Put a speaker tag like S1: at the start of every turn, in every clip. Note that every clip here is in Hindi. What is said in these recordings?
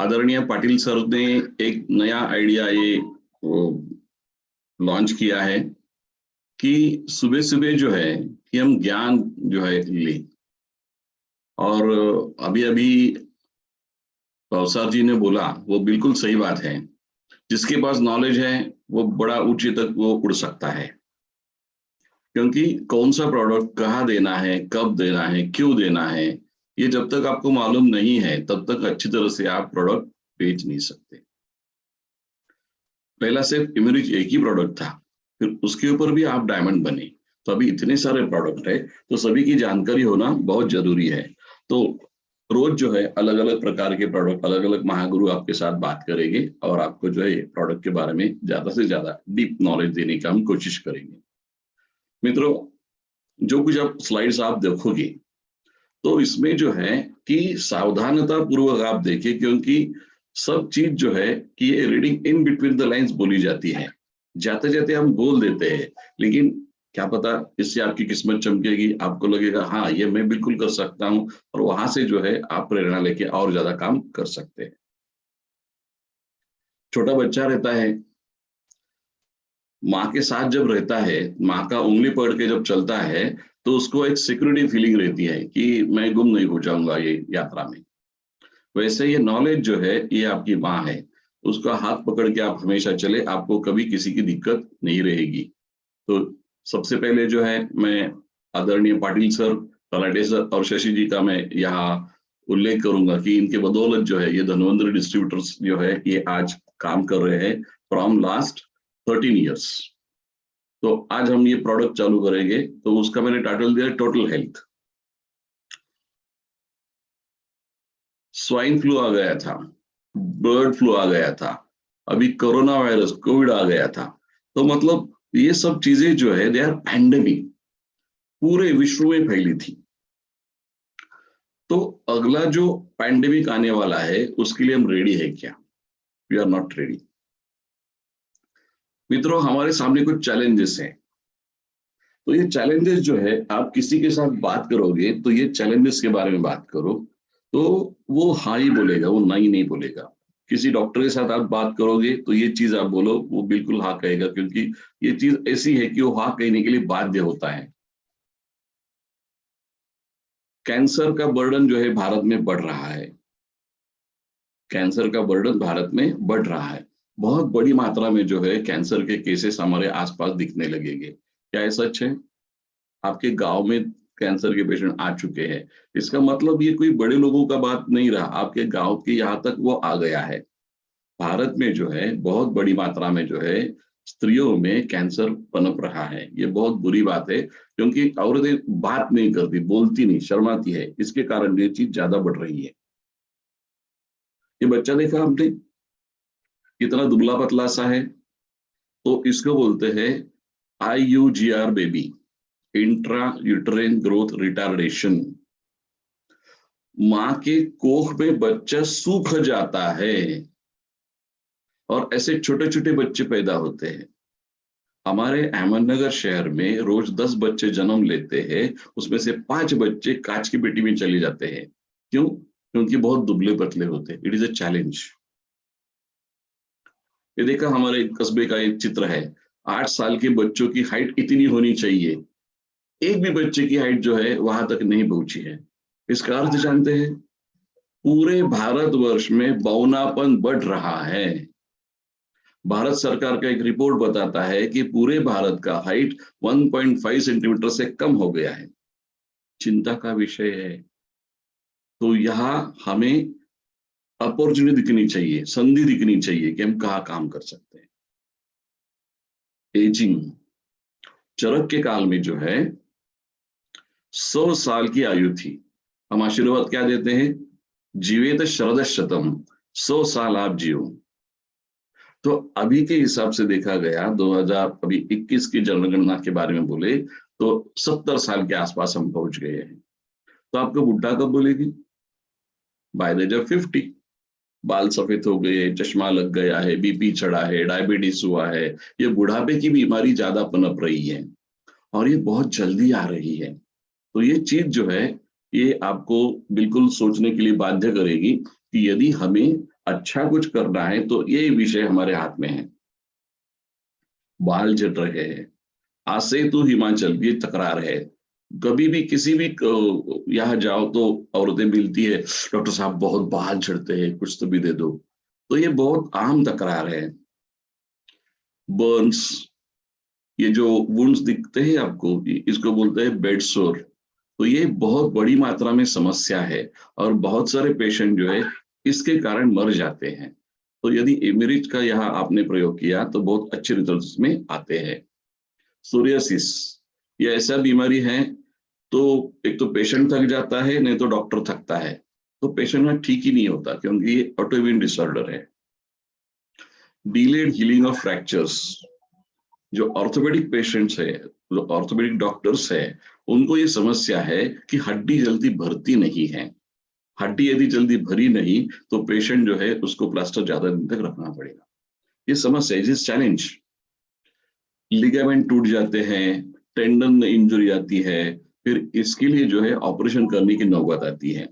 S1: आदरणीय पाटिल सर ने एक नया आइडिया ये लॉन्च किया है कि सुबह सुबह जो है कि हम ज्ञान जो है ले। और अभी अभी सर जी ने बोला वो बिल्कुल सही बात है। जिसके पास नॉलेज है वो बड़ा ऊंचे तक वो उड़ सकता है, क्योंकि कौन सा प्रोडक्ट कहाँ देना है, कब देना है, क्यों देना है, ये जब तक आपको मालूम नहीं है तब तक अच्छी तरह से आप प्रोडक्ट बेच नहीं सकते। पहला सिर्फ इमेरिज एक ही प्रोडक्ट था, फिर उसके ऊपर भी आप डायमंड बने, तो अभी इतने सारे प्रोडक्ट है तो सभी की जानकारी होना बहुत जरूरी है। तो रोज जो है अलग अलग प्रकार के प्रोडक्ट, अलग अलग महागुरु आपके साथ बात करेंगे और आपको जो है प्रोडक्ट के बारे में ज्यादा से ज्यादा डीप नॉलेज देने का हम कोशिश करेंगे। मित्रों, जो कुछ आप स्लाइड्स आप देखोगे तो इसमें जो है कि सावधानता पूर्वक आप देखिए, क्योंकि सब चीज जो है कि ये reading in between the lines बोली जाती है। जाते जाते हम बोल देते हैं, लेकिन क्या पता इससे आपकी किस्मत चमकेगी, आपको लगेगा हाँ ये मैं बिल्कुल कर सकता हूँ, और वहां से जो है आप प्रेरणा लेके और ज्यादा काम कर सकते हैं। छोटा बच्चा रहता है, माँ के साथ जब रहता है, माँ का उंगली पकड़ के जब चलता है, तो उसको एक सिक्योरिटी फीलिंग रहती है कि मैं गुम नहीं हो जाऊंगा ये यात्रा में। वैसे ये नॉलेज जो है ये आपकी माँ है, उसका हाथ पकड़ के आप हमेशा चले, आपको कभी किसी की दिक्कत नहीं रहेगी। तो सबसे पहले जो है मैं आदरणीय पाटिल सर, तलाटे सर और शशि जी का मैं यहाँ उल्लेख करूंगा कि इनके बदौलत जो है ये धन्वंतरी डिस्ट्रीब्यूटर्स जो है ये आज काम कर रहे हैं फ्रॉम लास्ट 13 years। तो आज हम ये प्रोडक्ट चालू करेंगे, तो उसका मैंने टाइटल दिया टोटल हेल्थ। स्वाइन फ्लू आ गया था, बर्ड फ्लू आ गया था, अभी कोरोना वायरस कोविड आ गया था। तो मतलब ये सब चीजें जो है दे आर पैंडेमिक, पूरे विश्व में फैली थी। तो अगला जो पैंडेमिक आने वाला है उसके लिए हम रेडी है क्या? We are not ready. मित्रों, हमारे सामने कुछ चैलेंजेस हैं। तो ये चैलेंजेस जो है आप किसी के साथ बात करोगे तो ये चैलेंजेस के बारे में बात करो, तो वो हाँ ही बोलेगा, वो नहीं नहीं बोलेगा। किसी डॉक्टर के साथ आप बात करोगे तो ये चीज आप बोलो, वो बिल्कुल हाँ कहेगा, क्योंकि ये चीज ऐसी है कि वो हाँ कहने के लिए बाध्य होता है। कैंसर का बर्डन जो है भारत में बढ़ रहा है, कैंसर का बर्डन भारत में बढ़ रहा है। बहुत बड़ी मात्रा में जो है कैंसर के केसेस हमारे आसपास दिखने लगेंगे। क्या ये सच है? आपके गांव में कैंसर के पेशेंट आ चुके हैं, इसका मतलब ये कोई बड़े लोगों का बात नहीं रहा, आपके गांव के यहाँ तक वो आ गया है। भारत में जो है बहुत बड़ी मात्रा में जो है स्त्रियों में कैंसर पनप रहा है। ये बहुत बुरी बात है, क्योंकि औरतें बात नहीं करती, बोलती नहीं, शर्माती है, इसके कारण ये चीज ज्यादा बढ़ रही है। ये बच्चा देखा हमने, कितना दुबला पतला सा है। तो इसको बोलते हैं IUGR baby, intra uterine growth retardation. मां के कोख में बच्चा सूख जाता है और ऐसे छोटे छोटे बच्चे पैदा होते हैं। हमारे अहमदनगर शहर में रोज 10 बच्चे जन्म लेते हैं, उसमें से 5 बच्चे कांच की पेटी में चले जाते हैं। क्यों? क्योंकि बहुत दुबले पतले होते हैं। It is a challenge. ये देखा हमारे कस्बे का एक चित्र है, 8 साल के बच्चों की हाइट इतनी होनी चाहिए, एक भी बच्चे की हाइट जो है वहां तक नहीं पहुंची है। इसका अर्थ जानते हैं? पूरे भारतवर्ष में बौनापन बढ़ रहा है। भारत सरकार का एक रिपोर्ट बताता है कि पूरे भारत का हाइट 1.5 सेंटीमीटर से कम हो गया है। चिंता का विषय है। तो यहाँ हमें अपॉर्चुनिटी दिखनी चाहिए, संधि दिखनी चाहिए कि हम कहाँ काम कर सकते हैं। एजिंग, चरक के काल में जो है 100 साल की आयु थी। हम आशीर्वाद क्या देते हैं? जीवेत शरद शतम, 100 साल आप जियो। तो अभी के हिसाब से देखा गया 2021 की जनगणना के बारे में बोले तो 70 साल के आसपास हम पहुंच गए हैं। तो आपको बुढ़ा कब बोलेगी? By the age of 50। बाल सफेद हो गए, चश्मा लग गया है, बीपी चढ़ा है, डायबिटीज हुआ है, ये बुढ़ापे की बीमारी ज्यादा पनप रही है और ये बहुत जल्दी आ रही है। तो ये चीज जो है ये आपको बिल्कुल सोचने के लिए बाध्य करेगी कि यदि हमें अच्छा कुछ करना है तो ये विषय हमारे हाथ में है। बाल झड़ रहे हैं, आज से तो हिमाचल की तकरार है, कभी भी किसी भी यहाँ जाओ तो औरतें मिलती है, डॉक्टर साहब बहुत बाल झड़ते हैं, कुछ तो भी दे दो। तो ये बहुत आम तकरार है। बर्न्स, ये जो वुंड्स दिखते हैं आपको, इसको बोलते हैं बेड सोर। तो ये बहुत बड़ी मात्रा में समस्या है और बहुत सारे पेशेंट जो है इसके कारण मर जाते हैं। तो यदि एमिरिज का यहाँ आपने प्रयोग किया तो बहुत अच्छे रिजल्ट इसमें आते हैं। सोरियासिस, ये ऐसा बीमारी है, तो एक तो पेशेंट थक जाता है, नहीं तो डॉक्टर थकता है, तो पेशेंट का ठीक ही नहीं होता क्योंकि ये ऑटोइम्यून डिसऑर्डर है। डिलेड हीलिंग ऑफ फ्रैक्चर्स, जो ऑर्थोपेडिक पेशेंट्स है, जो ऑर्थोपेडिक डॉक्टर्स है, उनको ये समस्या है कि हड्डी जल्दी भरती नहीं है। हड्डी यदि जल्दी भरी नहीं तो पेशेंट जो है उसको प्लास्टर ज्यादा दिन तक रखना पड़ेगा। ये समस्या है, चैलेंज। लिगामेंट टूट जाते हैं, टेंडन में इंजरी आती है, फिर इसके लिए जो है ऑपरेशन करने की नौबत आती है।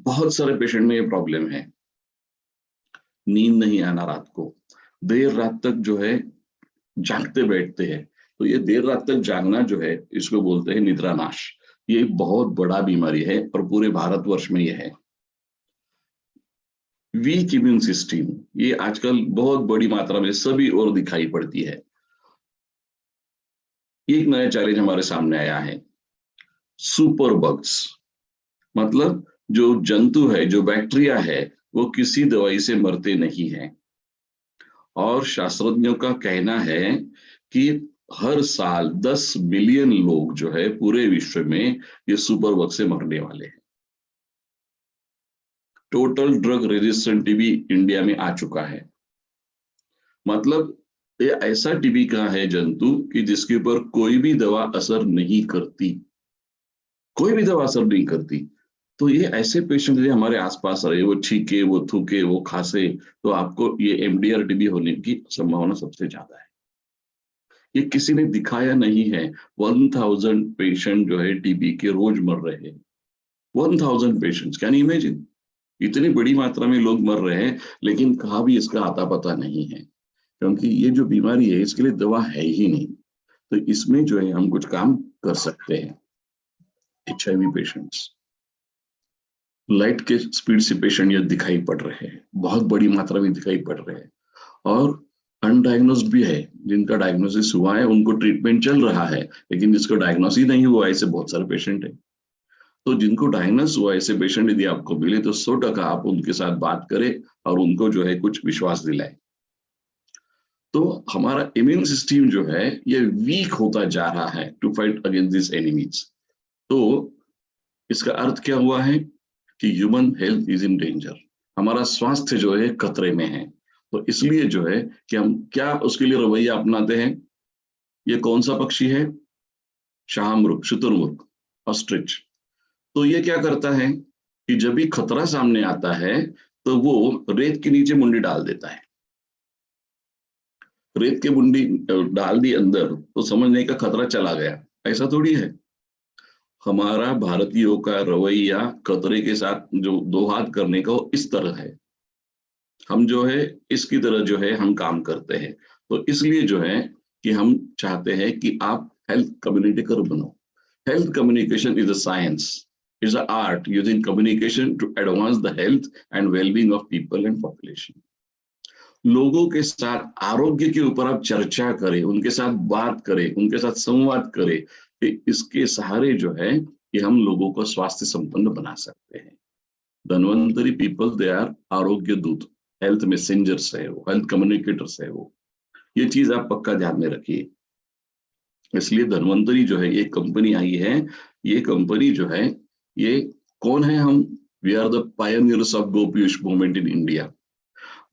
S1: बहुत सारे पेशेंट में ये प्रॉब्लम है। नींद नहीं आना रात को, देर रात तक जो है जागते बैठते हैं। तो ये देर रात तक जागना जो है इसको बोलते हैं निद्रा नाश। ये बहुत बड़ा बीमारी है और पूरे भारतवर्ष में ये है। वीक इम्यून सिस्टम, ये आजकल बहुत बड़ी मात्रा में सभी ओर दिखाई पड़ती है। एक नया चैलेंज हमारे सामने आया है, सुपर बग्स। मतलब जो जंतु है, जो बैक्टीरिया है, वो किसी दवाई से मरते नहीं है। और शास्त्रज्ञों का कहना है कि हर साल 10 मिलियन लोग जो है पूरे विश्व में ये सुपर बग से मरने वाले हैं। Total drug resistant TB India में आ चुका है। मतलब ये ऐसा टीबी का है जंतु कि जिसके ऊपर कोई भी दवा असर नहीं करती, कोई भी दवा असर नहीं करती। तो ये ऐसे पेशेंट जो हमारे आसपास रहे, वो छींके, वो थूके, वो खांसे, तो आपको ये एमडीआर टीबी होने की संभावना सबसे ज्यादा है। ये किसी ने दिखाया नहीं है। 1000 पेशेंट जो है टीबी के रोज मर रहे हैं। 1000 पेशेंट्स, कैन यू इमेजिन? इतनी बड़ी मात्रा में लोग मर रहे हैं, लेकिन कहाँ भी इसका आता पता नहीं है, क्योंकि ये जो बीमारी है इसके लिए दवा है ही नहीं। तो इसमें जो है हम कुछ काम कर सकते हैं। एचआईवी पेशेंट्स, लाइट के स्पीड से पेशेंट ये दिखाई पड़ रहे हैं, बहुत बड़ी मात्रा में दिखाई पड़ रहे हैं। और अनडायग्नोस्ड भी है, जिनका डायग्नोसिस हुआ है उनको ट्रीटमेंट चल रहा है, लेकिन जिसको डायग्नोसिस नहीं हुआ ऐसे बहुत सारे पेशेंट है। तो जिनको डायग्नोस हुआ ऐसे पेशेंट यदि आपको मिले तो 100% आप उनके साथ बात करें और उनको जो है कुछ विश्वास दिलाए। तो हमारा इम्यून सिस्टम जो है ये वीक होता जा रहा है to fight against this enemies. तो इसका अर्थ क्या हुआ है कि human health is in danger, हमारा स्वास्थ्य जो है खतरे में है। तो इसलिए जो है कि हम क्या उसके लिए रवैया अपनाते हैं। ये कौन सा पक्षी है? शाहमृग, शुतुरमुर्ग, ऑस्ट्रिच। तो ये क्या करता है कि जब भी खतरा सामने आता है तो वो रेत के नीचे मुंडी डाल देता है। रेत के मुंडी डाल दी अंदर तो समझने का खतरा चला गया, ऐसा थोड़ी है। हमारा भारतीयों का रवैया खतरे के साथ जो दो हाथ करने का वो इस तरह है। हम जो है इसकी तरह जो है हम काम करते हैं। तो इसलिए जो है कि हम चाहते हैं कि आप हेल्थ कम्युनिकेटर बनो। Health communication is a science, is a art using communication to advance the health and wellbeing of people and population. लोगों के साथ आरोग्य के ऊपर आप चर्चा करें, उनके साथ बात करें, उनके साथ संवाद करें, कि इसके सहारे जो है कि हम लोगों को स्वास्थ्य संपन्न बना सकते हैं। धन्वंतरी पीपल दे आर आरोग्य दूत, हेल्थ मैसेंजर्स है वो, हेल्थ कम्युनिकेटर्स है वो। ये चीज आप पक्का ध्यान में रखिए। इसलिए धन्वंतरी जो है ये कंपनी आई है। ये कंपनी जो है ये कौन है? हम we are the pioneers of Go Piyush movement in India.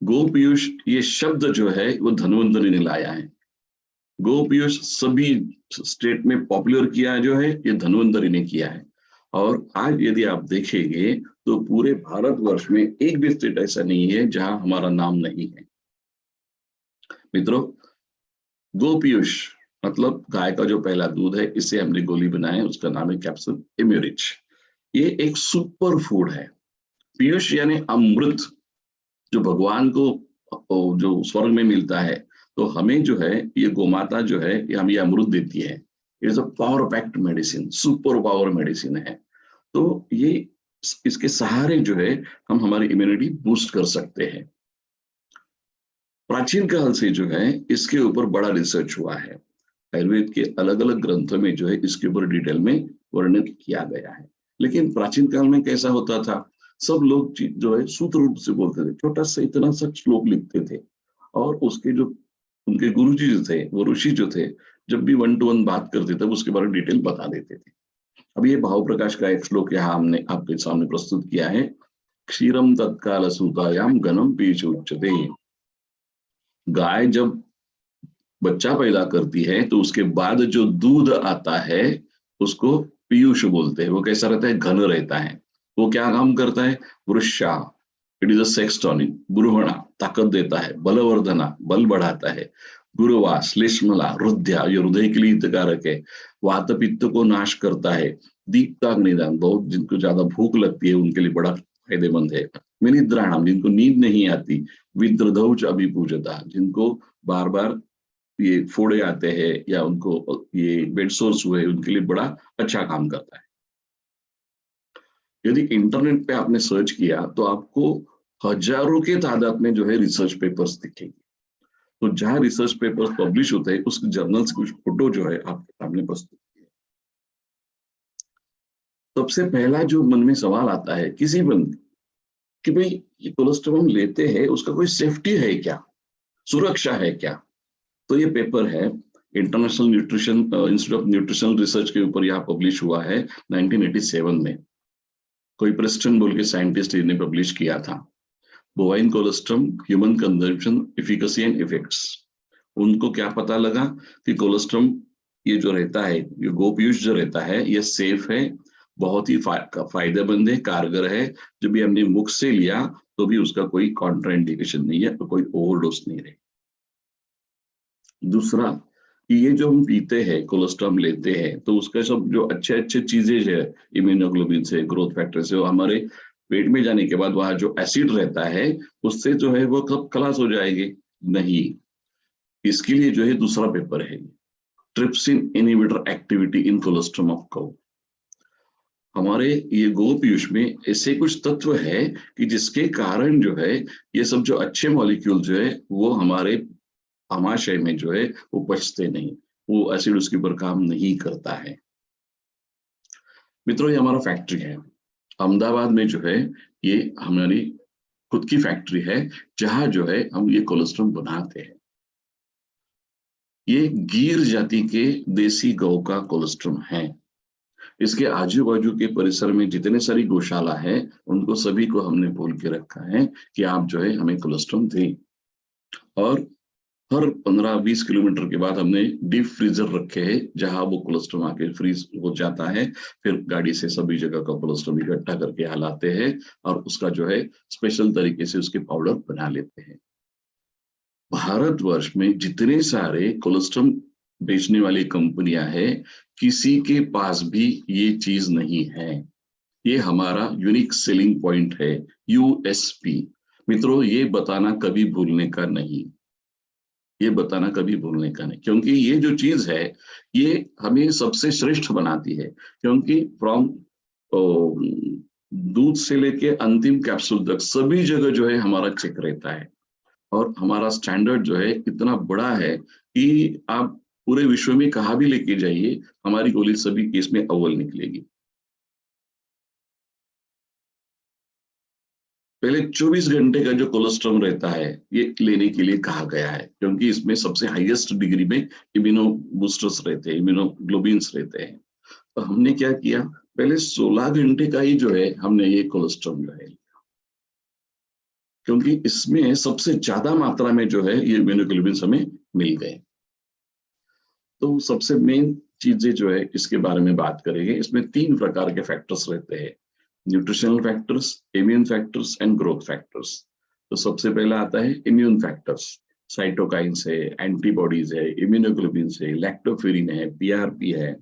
S1: Go Piyush ये शब्द जो है वो धन्वंतरी ने लाया है। गो पीयूष सभी स्टेट में पॉपुलर किया जो है ये धन्वंतरी ने किया है। और आज यदि आप देखेंगे तो पूरे भारतवर्ष में एक भी स्टेट ऐसा नहीं है जहां हमारा नाम नहीं है। मित्रों, गो पीयूष मतलब गाय का जो पहला दूध है, इससे हमने गोली बनाया, उसका नाम है कैप्सूल इम्यूरिच। ये एक सुपर फूड है। पीयूष यानी अमृत, जो भगवान को जो स्वर्ग में मिलता है, तो हमें जो है ये गोमाता जो है ये हमें अमृत देती है। It's a power packed medicine, super power medicine है। तो ये इसके सहारे जो है हम हमारी इम्यूनिटी बूस्ट कर सकते हैं। प्राचीन काल से जो है इसके ऊपर बड़ा रिसर्च हुआ है। आयुर्वेद के अलग अलग ग्रंथों में जो है इसके ऊपर डिटेल में वर्णन किया गया है। लेकिन प्राचीन काल में कैसा होता था, सब लोग जो है सूत्र रूप से बोलते थे, छोटा सा इतना सा श्लोक लिखते थे, और उसके जो उनके गुरु जी जो थे, वो ऋषि जो थे, जब भी वन टू वन बात करते थे उसके बारे में डिटेल बता देते थे। अब ये भाव प्रकाश का एक श्लोक यहाँ हमने आपके सामने प्रस्तुत किया है। क्षीरम तत्काल सूतायाम घनम पीयूष उच्यते। गाय जब बच्चा पैदा करती है तो उसके बाद जो दूध आता है उसको पीयूष बोलते हैं। वो कैसा रहता है, घन रहता है। वो क्या काम करता है, वृषा, it is a sex tonic, ब्रूहणा ताकत देता है, बलवर्धना बल बढ़ाता है, गुरुवा श्लेष्मला हृदया, ये हृदय के लिए हितकारक है, वात पित्त को नाश करता है, दीप्ताग्निदान, बहुत जिनको ज्यादा भूख लगती है उनके लिए बड़ा फायदेमंद है, विनिद्राणाम, जिनको नींद नहीं आती, विद्रधौच अभिपूजता, जिनको बार बार ये फोड़े आते हैं या उनको ये बेड सोर्स हुए, उनके लिए बड़ा अच्छा काम करता है। यदि इंटरनेट पे आपने सर्च किया तो आपको हजारों के तादाद में जो है रिसर्च पेपर्स दिखेंगे। तो जहां रिसर्च पेपर्स पब्लिश होते हैं उस जर्नल्स की कुछ फोटो जो है आपके सामने प्रस्तुत की है। सबसे पहला जो मन में सवाल आता है किसी बंद कि भाई ये कोलेस्ट्रॉल हम लेते हैं, उसका कोई सेफ्टी है क्या, सुरक्षा है क्या? तो ये पेपर है international nutrition institute of nutritional research के ऊपर, यहाँ पब्लिश हुआ है 1987 में। कोई प्रेस्टन बोल के साइंटिस्ट ने पब्लिश किया था। Bovine colostrum human consumption efficacy and effects. उनको क्या पता लगा कि कोलेस्ट्रम ये जो रहता है, ये गोपीयूष जो रहता है, ये सेफ है, बहुत ही फायदेमंद है, कारगर है। जब भी हमने मुख से लिया तो भी उसका कोई कॉन्ट्राइंडिकेशन नहीं है, कोई ओवरडोज नहीं रहे। दूसरा कि ये जो हम पीते हैं, कोलेस्ट्रॉल लेते हैं, तो उसका सब जो अच्छे अच्छे चीजें है, इम्यूनोग्लोबिन से, ग्रोथ फैक्टर से, वो हमारे पेट में जाने के बाद वहां जो एसिड रहता है उससे जो है वो कब खलास हो जाएगी? नहीं। इसके लिए जो है दूसरा पेपर है, trypsin inhibitor activity in cholesterol of cow. हमारे ये गोपीयूष में ऐसे कुछ तत्व है कि जिसके कारण जो है ये सब जो अच्छे मॉलिक्यूल जो है वो हमारे आमाशय में जो है वो पचते नहीं, वो एसिड उसके ऊपर काम नहीं करता है। मित्रों, ये हमारा फैक्ट्री है अहमदाबाद में जो है, ये हमारी खुद की फैक्ट्री है जहां जो है हम ये कोलेस्ट्रॉल बनाते हैं। ये गिर जाति के देसी गौ का कोलेस्ट्रॉल है। इसके आजू बाजू के परिसर में जितने सारी गौशाला है उनको सभी को हमने बोल के रखा है कि आप जो है हमें कोलेस्ट्रॉल दें। और हर 15-20 किलोमीटर के बाद हमने डीप फ्रीजर रखे हैं जहां वो कोलेस्ट्रॉल आके फ्रीज हो जाता है। फिर गाड़ी से सभी जगह का कोलेस्ट्रॉल इकट्ठा करके हलाते हैं और उसका जो है स्पेशल तरीके से उसके पाउडर बना लेते हैं। भारतवर्ष में जितने सारे कोलेस्ट्रॉल बेचने वाली कंपनियां हैं, किसी के पास भी ये चीज नहीं है। ये हमारा यूनिक सेलिंग पॉइंट है, यूएसपी। मित्रों, ये बताना कभी भूलने का नहीं, ये बताना कभी भूलने का नहीं, क्योंकि ये जो चीज है ये हमें सबसे श्रेष्ठ बनाती है। क्योंकि फ्रॉम दूध से लेके अंतिम कैप्सूल तक सभी जगह जो है हमारा चेक रहता है। और हमारा स्टैंडर्ड जो है इतना बड़ा है कि आप पूरे विश्व में कहाँ भी लेके जाइए, हमारी गोली सभी केस में अव्वल निकलेगी। पहले 24 घंटे का जो कोलेस्ट्रॉल रहता है ये लेने के लिए कहा गया है, क्योंकि इसमें सबसे हाईएस्ट डिग्री में इम्यूनो बूस्टर्स रहते हैं, इम्यूनोग्लोबिन्स रहते हैं। तो हमने क्या किया, पहले 16 घंटे का ही जो है हमने ये कोलेस्ट्रॉल जो है, क्योंकि इसमें सबसे ज्यादा मात्रा में जो है ये इम्यूनोग्लोबिन्स हमें मिल गए। तो सबसे मेन चीजें जो है इसके बारे में बात करेंगे। इसमें 3 प्रकार के फैक्टर्स रहते हैं, nutritional factors, immune factors and growth factors. तो सबसे पहला आता है इम्यून फैक्टर्स। साइटोकाइंस है, एंटीबॉडीज है, इम्यूनोग्लोबिन है, लैक्टोफेरिन है, पीआरपी है।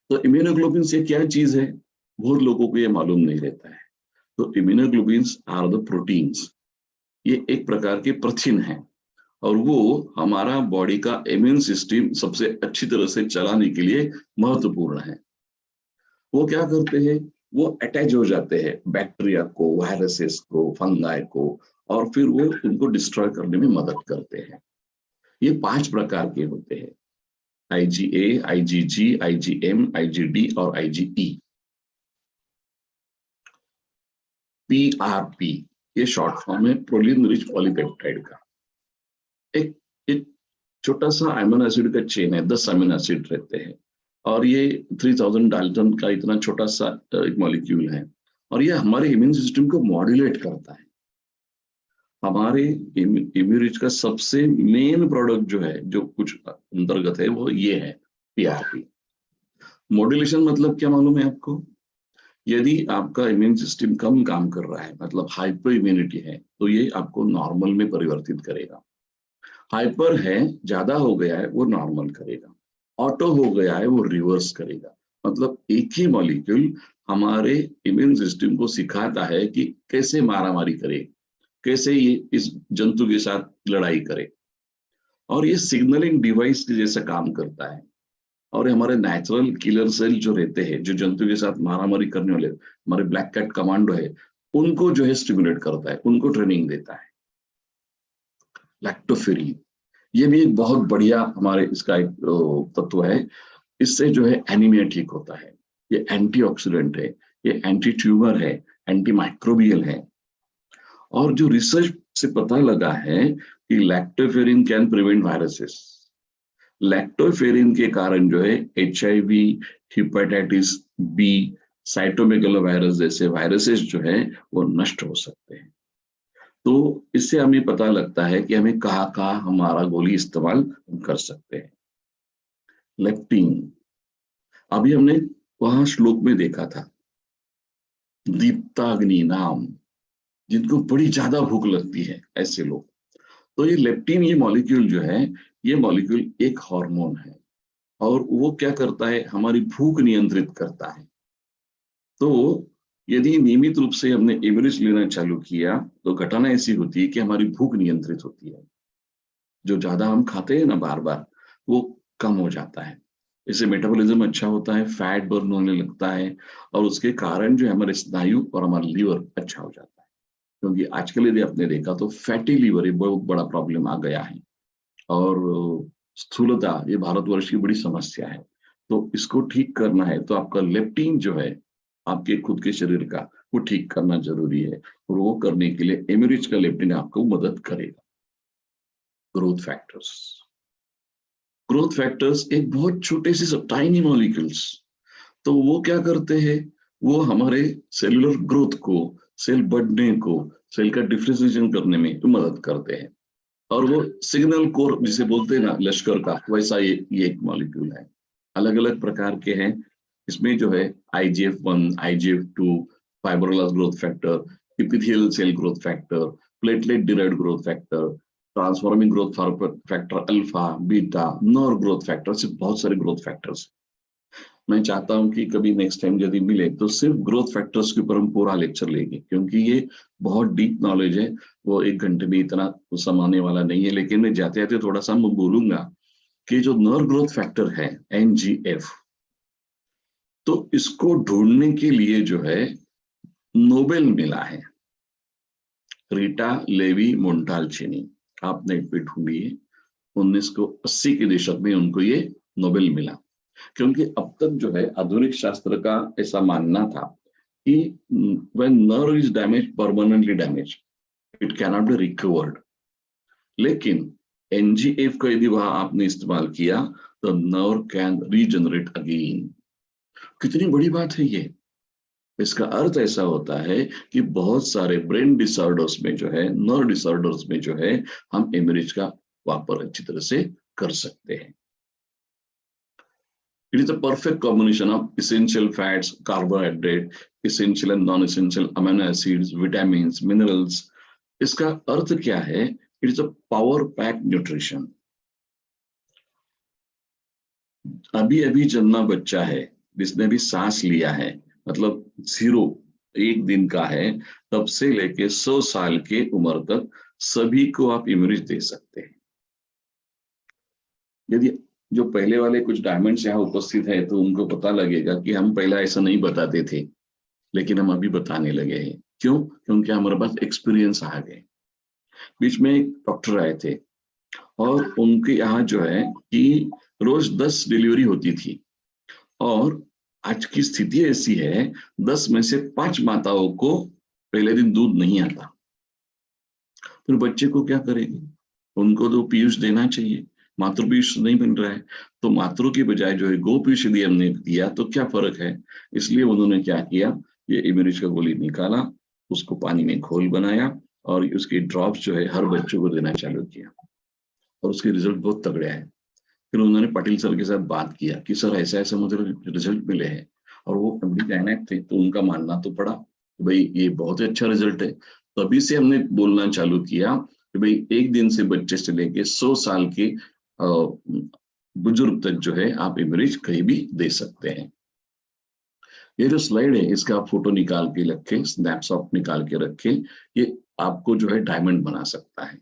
S1: तो इम्यूनोग्लोबिन ये क्या चीज है, बहुत लोगों को ये मालूम नहीं रहता है। तो इम्यूनोग्लोबिन आर द प्रोटीन्स ये एक प्रकार के प्रथिन है, और वो हमारा बॉडी का इम्यून सिस्टम सबसे अच्छी तरह से चलाने के लिए महत्वपूर्ण है। वो क्या करते हैं, वो अटैच हो जाते हैं बैक्टीरिया को, वायरसेस को, फंगाई को, और फिर वो उनको डिस्ट्रॉय करने में मदद करते हैं। ये 5 प्रकार के होते हैं: IgA, IgG, IgM, IgD और IgE। PRP ये शॉर्ट फॉर्म है प्रोलिन रिच पॉलीपेप्टाइड का। एक एक छोटा सा अमीनो एसिड का चेन है, 10 अमीनो एसिड रहते हैं, और ये 3000 डाल्टन का इतना छोटा सा एक मॉलिक्यूल है, और ये हमारे इम्यून सिस्टम को मॉड्यूलेट करता है। हमारे इम्यूनिटी का सबसे मेन प्रोडक्ट जो है, जो कुछ अंतर्गत है, वो ये है PRP। मॉड्यूलेशन मतलब क्या मालूम है आपको? यदि आपका इम्यून सिस्टम कम काम कर रहा है, मतलब हाइपर इम्यूनिटी है, तो ये आपको नॉर्मल में परिवर्तित करेगा। हाइपर है, ज्यादा हो गया है, वो नॉर्मल करेगा। ऑटो हो गया है, वो रिवर्स करेगा। मतलब एक ही मॉलिक्यूल हमारे इम्यून सिस्टम को सिखाता है कि कैसे मारामारी करे, कैसे ये इस जंतु के साथ लड़ाई करे, और ये सिग्नलिंग डिवाइस के जैसा काम करता है। और हमारे नेचुरल किलर सेल जो रहते हैं, जो जंतु के साथ मारामारी करने वाले, हमारे ब्लैक कैट कमांडो है, उनको जो है स्टिमुलेट करता है, उनको ट्रेनिंग देता है। लैक्टोफेरिन ये भी एक बहुत बढ़िया हमारे इसका एक तत्व है। इससे जो है एनीमिया ठीक होता है। ये एंटीऑक्सीडेंट है, ये एंटी ट्यूमर है, एंटी माइक्रोबियल है। और जो रिसर्च से पता लगा है कि lactoferrin can prevent viruses. Lactoferrin के कारण जो है HIV, हेपेटाइटिस B, साइटोमेगालोवायरस जैसे वायरसेस जो है वो नष्ट हो सकते हैं। तो इससे हमें पता लगता है कि हमें कहाँ कहाँ हमारा गोली इस्तेमाल कर सकते हैं। लेप्टिन, अभी हमने वहां श्लोक में देखा था, दीप्ताग्नि नाम, जिनको बड़ी ज्यादा भूख लगती है ऐसे लोग। तो ये लेप्टिन, ये मॉलिक्यूल जो है, ये मॉलिक्यूल एक हार्मोन है, और वो क्या करता है, हमारी भूख नियंत्रित करता है। तो यदि नियमित रूप से हमने एवरेज लेना चालू किया, तो घटना ऐसी होती है कि हमारी भूख नियंत्रित होती है। जो ज्यादा हम खाते हैं ना बार बार, वो कम हो जाता है। इससे मेटाबॉलिज्म अच्छा होता है, फैट बर्न होने लगता है, और उसके कारण जो है हमारे स्नायु और हमारा लीवर अच्छा हो जाता है। क्योंकि आजकल यदि आपने देखा तो फैटी लीवर ये बहुत बड़ा प्रॉब्लम आ गया है, और स्थूलता ये भारतवर्ष की बड़ी समस्या है। तो इसको ठीक करना है तो आपका लेप्टिन जो है, आपके खुद के शरीर का, वो ठीक करना जरूरी है। और वो करने के लिए एमरिच का लेप्टिन आपको मदद करेगा। ग्रोथ फैक्टर्स, ग्रोथ फैक्टर्स एक बहुत छोटे से टाइनी मॉलिक्यूल्स, तो वो क्या करते हैं, वो हमारे सेलुलर ग्रोथ को, सेल बढ़ने को, सेल का डिफरेंशिएशन करने में तो मदद करते हैं। और वो सिग्नल कोर जिसे बोलते हैं ना लश्कर का, वैसा ये एक मॉलिक्यूल है। अलग अलग प्रकार के हैं। इसमें जो है IGF-1, IGF-2, fibroblast growth factor, epithelial cell growth factor, platelet derived growth factor, transforming growth factor alpha, beta, nerve growth factor, से बहुत सारे ग्रोथ फैक्टर्स। मैं चाहता हूं कि कभी नेक्स्ट टाइम यदि मिले तो सिर्फ ग्रोथ फैक्टर्स के ऊपर हम पूरा लेक्चर लेंगे, क्योंकि ये बहुत डीप नॉलेज है। वो 1 घंटे में इतना समाने वाला नहीं है, लेकिन मैं जाते जाते थोड़ा सा मैं बोलूंगा कि जो नर्व ग्रोथ फैक्टर है NGF, तो इसको ढूंढने के लिए जो है नोबेल मिला है। रीटा लेवी मोन्टाल्चिनी, आपने पे ढूंढी है। 1980 के दशक में उनको ये नोबेल मिला। क्योंकि अब तक जो है आधुनिक शास्त्र का ऐसा मानना था कि when nerve is damaged, permanently damaged, it cannot be recovered। लेकिन NGF का यदि वहां आपने इस्तेमाल किया तो नर्व कैन रीजनरेट अगेन। कितनी बड़ी बात है ये। इसका अर्थ ऐसा होता है कि बहुत सारे ब्रेन डिसऑर्डर्स में जो है, नर्व डिसऑर्डर्स में जो है, हम एमरिच का वापर अच्छी तरह से कर सकते हैं। It is a perfect combination of essential fats, carbohydrate, essential and non-essential amino acids, vitamins, minerals। इसका अर्थ क्या है? It is a power pack nutrition। अभी अभी जन्मा बच्चा है, जिसने भी सांस लिया है, मतलब 0 1 दिन का है, तब से लेके 100 साल के उम्र तक सभी को आप इम्यूनिज दे सकते हैं। यदि जो पहले वाले कुछ डायमंड्स यहाँ उपस्थित है तो उनको पता लगेगा कि हम पहले ऐसा नहीं बताते थे, लेकिन हम अभी बताने लगे हैं। क्यों? क्योंकि हमारे पास एक्सपीरियंस आ गए। बीच में एक डॉक्टर आए थे और उनके यहाँ जो है कि रोज 10 डिलीवरी होती थी, और आज की स्थिति ऐसी है 10 में से 5 माताओं को पहले दिन दूध नहीं आता। फिर बच्चे को क्या करेगी? उनको तो पीयूष देना चाहिए, मातृ पीयूष नहीं बन रहा है, तो मातृ की बजाय जो है गो पीयूष यदि हमने दिया तो क्या फर्क है? इसलिए उन्होंने क्या किया, ये इम्यूनिज का गोली निकाला, उसको पानी में घोल बनाया और उसकी ड्रॉप्स जो है हर बच्चों को देना चालू किया, और उसके रिजल्ट बहुत तगड़े आए। फिर उन्होंने पाटिल सर के साथ बात किया कि सर ऐसा ऐसा मुझे रिजल्ट मिले हैं, और वो एमडी गायनेक थे तो उनका मानना तो पड़ा कि भाई ये बहुत ही अच्छा रिजल्ट है। तभी से हमने बोलना चालू किया कि भाई एक दिन से बच्चे से लेके 100 साल के बुजुर्ग तक जो है आप इम्यूनिज कहीं भी दे सकते हैं। ये जो स्लाइड है इसका आप फोटो निकाल के रखें, स्नैपशॉट निकाल के रखें, ये आपको जो है डायमंड बना सकता है।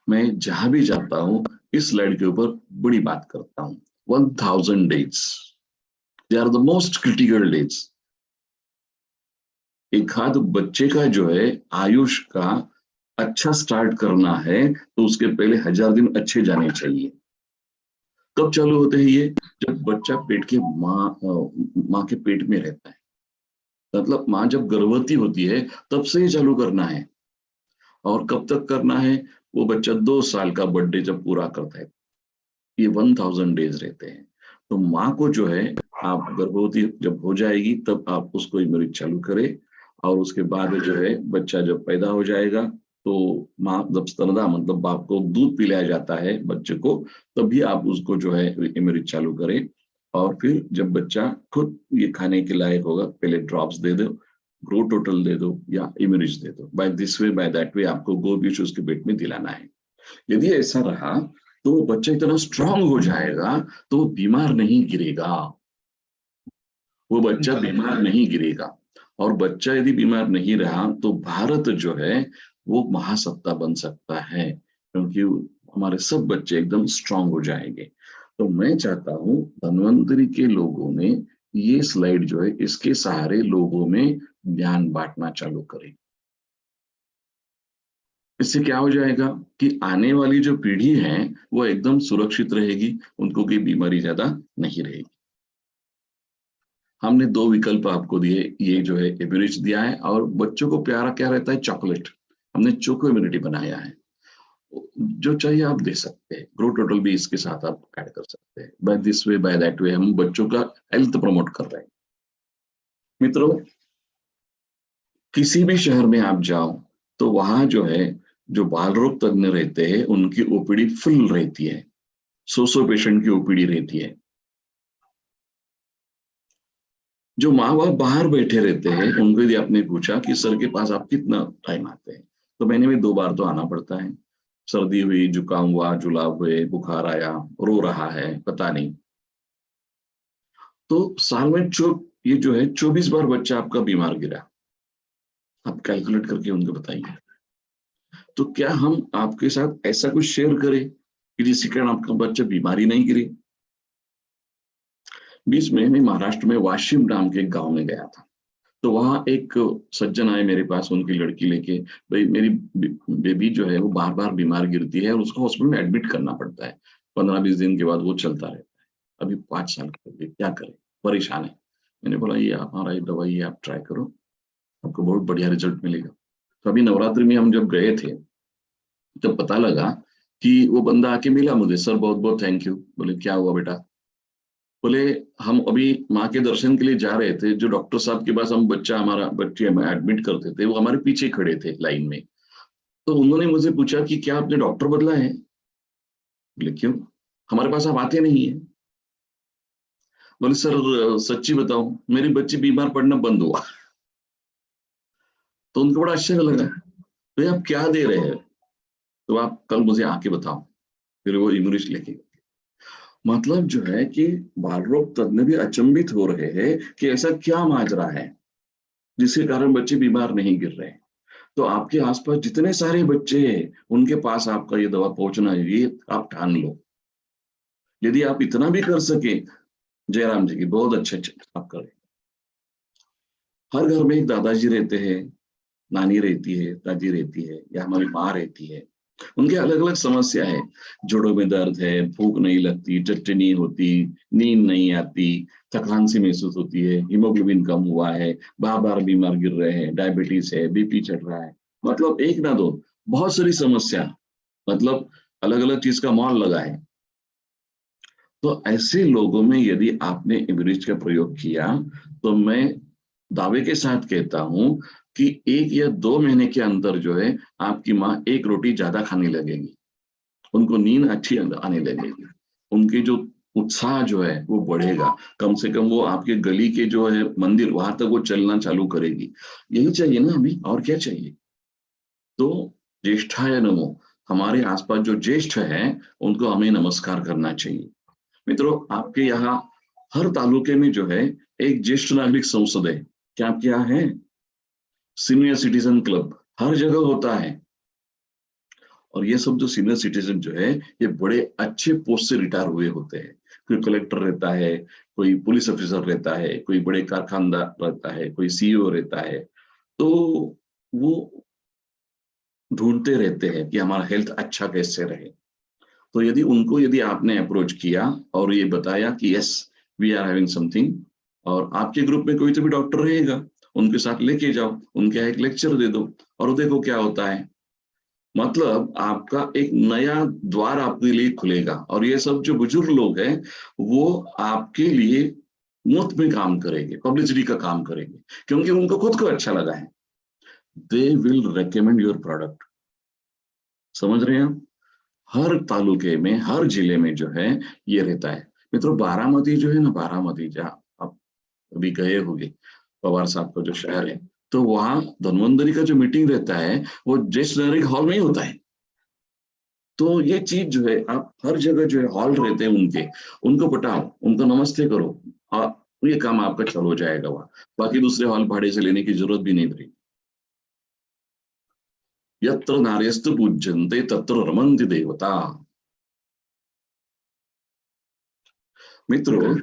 S1: मैं जहां भी जाता हूँ इस स्लाइड के ऊपर बड़ी बात करता हूँ। 1000 days, they are the most critical days. एक आध बच्चे का जो है आयुष का अच्छा स्टार्ट करना है तो उसके पहले 1000 दिन अच्छे जाने चाहिए। कब चालू होते हैं ये? जब बच्चा पेट के माँ के पेट में रहता है, मतलब माँ जब गर्भवती होती है तब से ही चालू करना है। और कब तक करना है? वो बच्चा 2 साल का बर्थडे जब पूरा करता है, ये 1000 डेज रहते हैं। तो माँ को जो है आप गर्भवती जब हो जाएगी तब आप उसको इम्यूनिज चालू करें, और उसके बाद जो है बच्चा जब पैदा हो जाएगा तो माँ जब स्तनदा मतलब बाप को दूध पिलाया जाता है बच्चे को, तभी आप उसको जो है इम्यूनिज चालू करें। और फिर जब बच्चा खुद ये खाने के लायक होगा पहले ड्रॉप्स दे दो, ग्रो टोटल दे दो या इम्यूनिज दे दो। By this way by that way आपको गो बीच उसके पेट में दिलाना है। यदि ऐसा रहा तो वो बच्चा इतना स्ट्रांग हो जाएगा तो वो बीमार नहीं गिरेगा, वो बच्चा बीमार नहीं गिरेगा। और बच्चा यदि बीमार नहीं रहा तो भारत जो है वो महासत्ता बन सकता है, क्योंकि हमारे सब बच्चे एकदम स्ट्रांग हो जाएंगे। तो मैं चाहता हूं धन्वंतरी के लोगों ने ये स्लाइड जो है इसके सहारे लोगों में ज्ञान बांटना चालू करें। इससे क्या हो जाएगा कि आने वाली जो पीढ़ी है वो एकदम सुरक्षित रहेगी, उनको कोई बीमारी ज्यादा नहीं रहेगी। हमने 2 विकल्प आपको दिए, ये जो है इम्यूनिटी दिया है, और बच्चों को प्यारा क्या रहता है, चॉकलेट। हमने चोको इम्यूनिटी बनाया है, जो चाहिए आप दे सकते हैं। ग्रो टोटल भी इसके साथ आप ऐड कर सकते हैं। By this way by that way हम बच्चों का हेल्थ प्रमोट कर रहे हैं। मित्रों, किसी भी शहर में आप जाओ तो वहां जो है जो बाल रोग तज्ञ रहते हैं उनकी ओपीडी फुल रहती है, 100 पेशेंट की ओपीडी रहती है। जो माँ बाप बाहर बैठे रहते हैं उनको यदि आपने पूछा कि सर के पास आप कितना टाइम आते हैं, तो महीने में 2 बार तो आना पड़ता है। सर्दी हुई, जुकाम हुआ, जुलाब हुए, बुखार आया, रो रहा है, पता नहीं, तो साल में ये जो है 24 बार बच्चा आपका बीमार गिरा। आप कैलकुलेट करके उनको बताइए। तो क्या हम आपके साथ ऐसा कुछ शेयर करें कि जिसके कारण आपका बच्चा बीमारी नहीं गिरे? बीच में मैं महाराष्ट्र में वाशिम नाम के एक गांव में गया था, तो वहां एक सज्जन आए मेरे पास उनकी लड़की लेके। भाई मेरी बेबी जो है वो बार बार बीमार गिरती है और उसको हॉस्पिटल में एडमिट करना पड़ता है, 15-20 दिन के बाद वो चलता रहता है। अभी 5 साल का है, क्या करें, परेशान है। मैंने बोला ये हमारा ये दवाई है, आप ट्राई करो, आपको बहुत बढ़िया रिजल्ट मिलेगा। तो अभी नवरात्रि में हम जब गए थे तब पता लगा कि वो बंदा आके मिला मुझे, सर बहुत बहुत थैंक यू। बोले क्या हुआ बेटा? बोले हम अभी माँ के दर्शन के लिए जा रहे थे, जो डॉक्टर साहब के पास हम हमारा बच्चे हम एडमिट करते थे वो हमारे पीछे खड़े थे लाइन में। तो उन्होंने मुझे पूछा कि क्या आपने डॉक्टर बदला है? बोले क्यों, हमारे पास आप आते नहीं है। बोले सर सच्ची बताऊं, मेरी बच्ची बीमार पड़ना बंद हुआ। तो उनको बड़ा आश्चर्य लगा, तो आप क्या दे रहे हैं, तो आप कल मुझे आके बताओ। फिर वो इम्यूनिस्ट लेके, मतलब जो है कि बाल रोग तज्ञ भी अचंभित हो रहे हैं कि ऐसा क्या माजरा है जिसके कारण बच्चे बीमार नहीं गिर रहे हैं। तो आपके आसपास जितने सारे बच्चे हैं उनके पास आपका ये दवा पहुंचना है, ये आप ठान लो। यदि आप इतना भी कर सके, जयराम जी की बहुत अच्छे आप करें। हर घर में एक दादाजी रहते हैं, नानी रहती है, दादी रहती है, या हमारी माँ रहती है। उनके अलग अलग समस्या है। जोड़ों में दर्द है, भूख नहीं लगती, टट्टी नहीं होती, नींद नहीं आती, थकान सी महसूस होती है, हीमोग्लोबिन कम हुआ है, बार बार बीमार गिर रहे हैं, डायबिटीज है, बीपी चढ़ रहा है। मतलब एक ना दो, बहुत सारी समस्या, मतलब अलग अलग चीज का मॉल लगा है। तो ऐसे लोगों में यदि आपने इमरिज का प्रयोग किया, तो मैं दावे के साथ कहता हूं कि 1 या 2 महीने के अंदर जो है आपकी माँ एक रोटी ज्यादा खाने लगेगी, उनको नींद अच्छी आने लगेगी, उनकी जो उत्साह जो है वो बढ़ेगा। कम से कम वो आपके गली के जो है मंदिर, वहां तक वो चलना चालू करेगी। यही चाहिए ना अभी, और क्या चाहिए। तो ज्येष्ठाय नमो, हमारे आसपास जो ज्येष्ठ हैं उनको हमें नमस्कार करना चाहिए। मित्रों, आपके यहाँ हर तालुके में जो है एक ज्येष्ठ नागरिक संसद है। क्या आपके यहाँ है? सीनियर सिटीजन क्लब हर जगह होता है। और ये सब जो सीनियर सिटीजन जो है, ये बड़े अच्छे पोस्ट से रिटायर हुए होते हैं। कोई कलेक्टर रहता है, कोई पुलिस ऑफिसर रहता है, कोई बड़े कारखानदार रहता है, कोई सीईओ रहता है। तो वो ढूंढते रहते हैं कि हमारा हेल्थ अच्छा कैसे रहे। तो यदि आपने अप्रोच किया और ये बताया कि yes, we are having something, और आपके ग्रुप में कोई तो भी डॉक्टर रहेगा, उनके साथ लेके जाओ, उनके यहाँ एक लेक्चर दे दो, और देखो क्या होता है। मतलब आपका एक नया द्वार आपके लिए खुलेगा। और ये सब जो बुजुर्ग लोग हैं, वो आपके लिए मुफ्त में काम करेंगे, पब्लिसिटी का काम करेंगे, क्योंकि उनको खुद को अच्छा लगा है। They will recommend your product. समझ रहे हैं आप? हर तालुके में, हर जिले में जो है ये रहता है। मित्रों, बारामती जो है ना, बारामती जहाँ आप अभी गए होंगे, पवार साहब का जो शहर है, तो वहां धन्वंतरी का जो मीटिंग रहता है वो ज्येष्ठ नागरिक हॉल में ही होता है। तो ये चीज जो है, आप हर जगह जो है हॉल रहते हैं उनके, उनको पटाओ, उनको नमस्ते करो, और ये काम आपका चल हो जाएगा वहां। बाकी दूसरे हॉल भाड़े से लेने की जरूरत भी नहीं पड़ेगी। यत्र नार्यस्तु पूज्यन्ते तत्र रमन्ति देवता। मित्रों,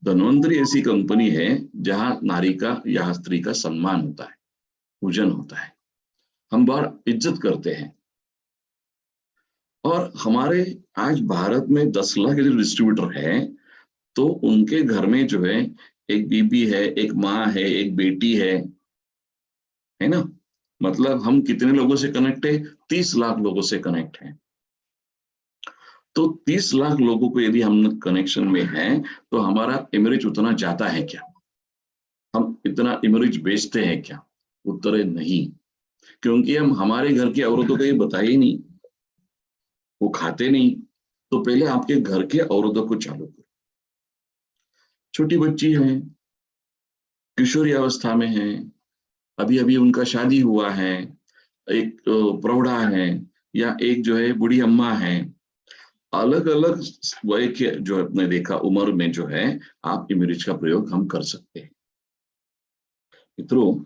S1: धन्वंतरी ऐसी कंपनी है जहां नारी का या स्त्री का सम्मान होता है, पूजन होता है, हम बहुत इज्जत करते हैं। और हमारे आज भारत में 10 लाख के जो डिस्ट्रीब्यूटर हैं, तो उनके घर में जो है एक बीबी है, एक माँ है, एक बेटी है ना। मतलब हम कितने लोगों से कनेक्ट है? 30 लाख लोगों से कनेक्ट है। तो 30 लाख लोगों को यदि हम कनेक्शन में हैं, तो हमारा इमरेज उतना जाता है क्या? हम इतना इमरेज बेचते हैं क्या? उत्तर है नहीं। क्योंकि हम हमारे घर की औरतों को ये बताए ही नहीं, वो खाते नहीं। तो पहले आपके घर के औरतों को चालू करो। छोटी बच्ची है, किशोरी अवस्था में है, अभी अभी उनका शादी हुआ है, एक प्रौढ़ा है, या एक जो है बूढ़ी अम्मा है, अलग अलग वय के जो आपने देखा उम्र में जो है, आप इमरिज का प्रयोग हम कर सकते हैं। मित्रों,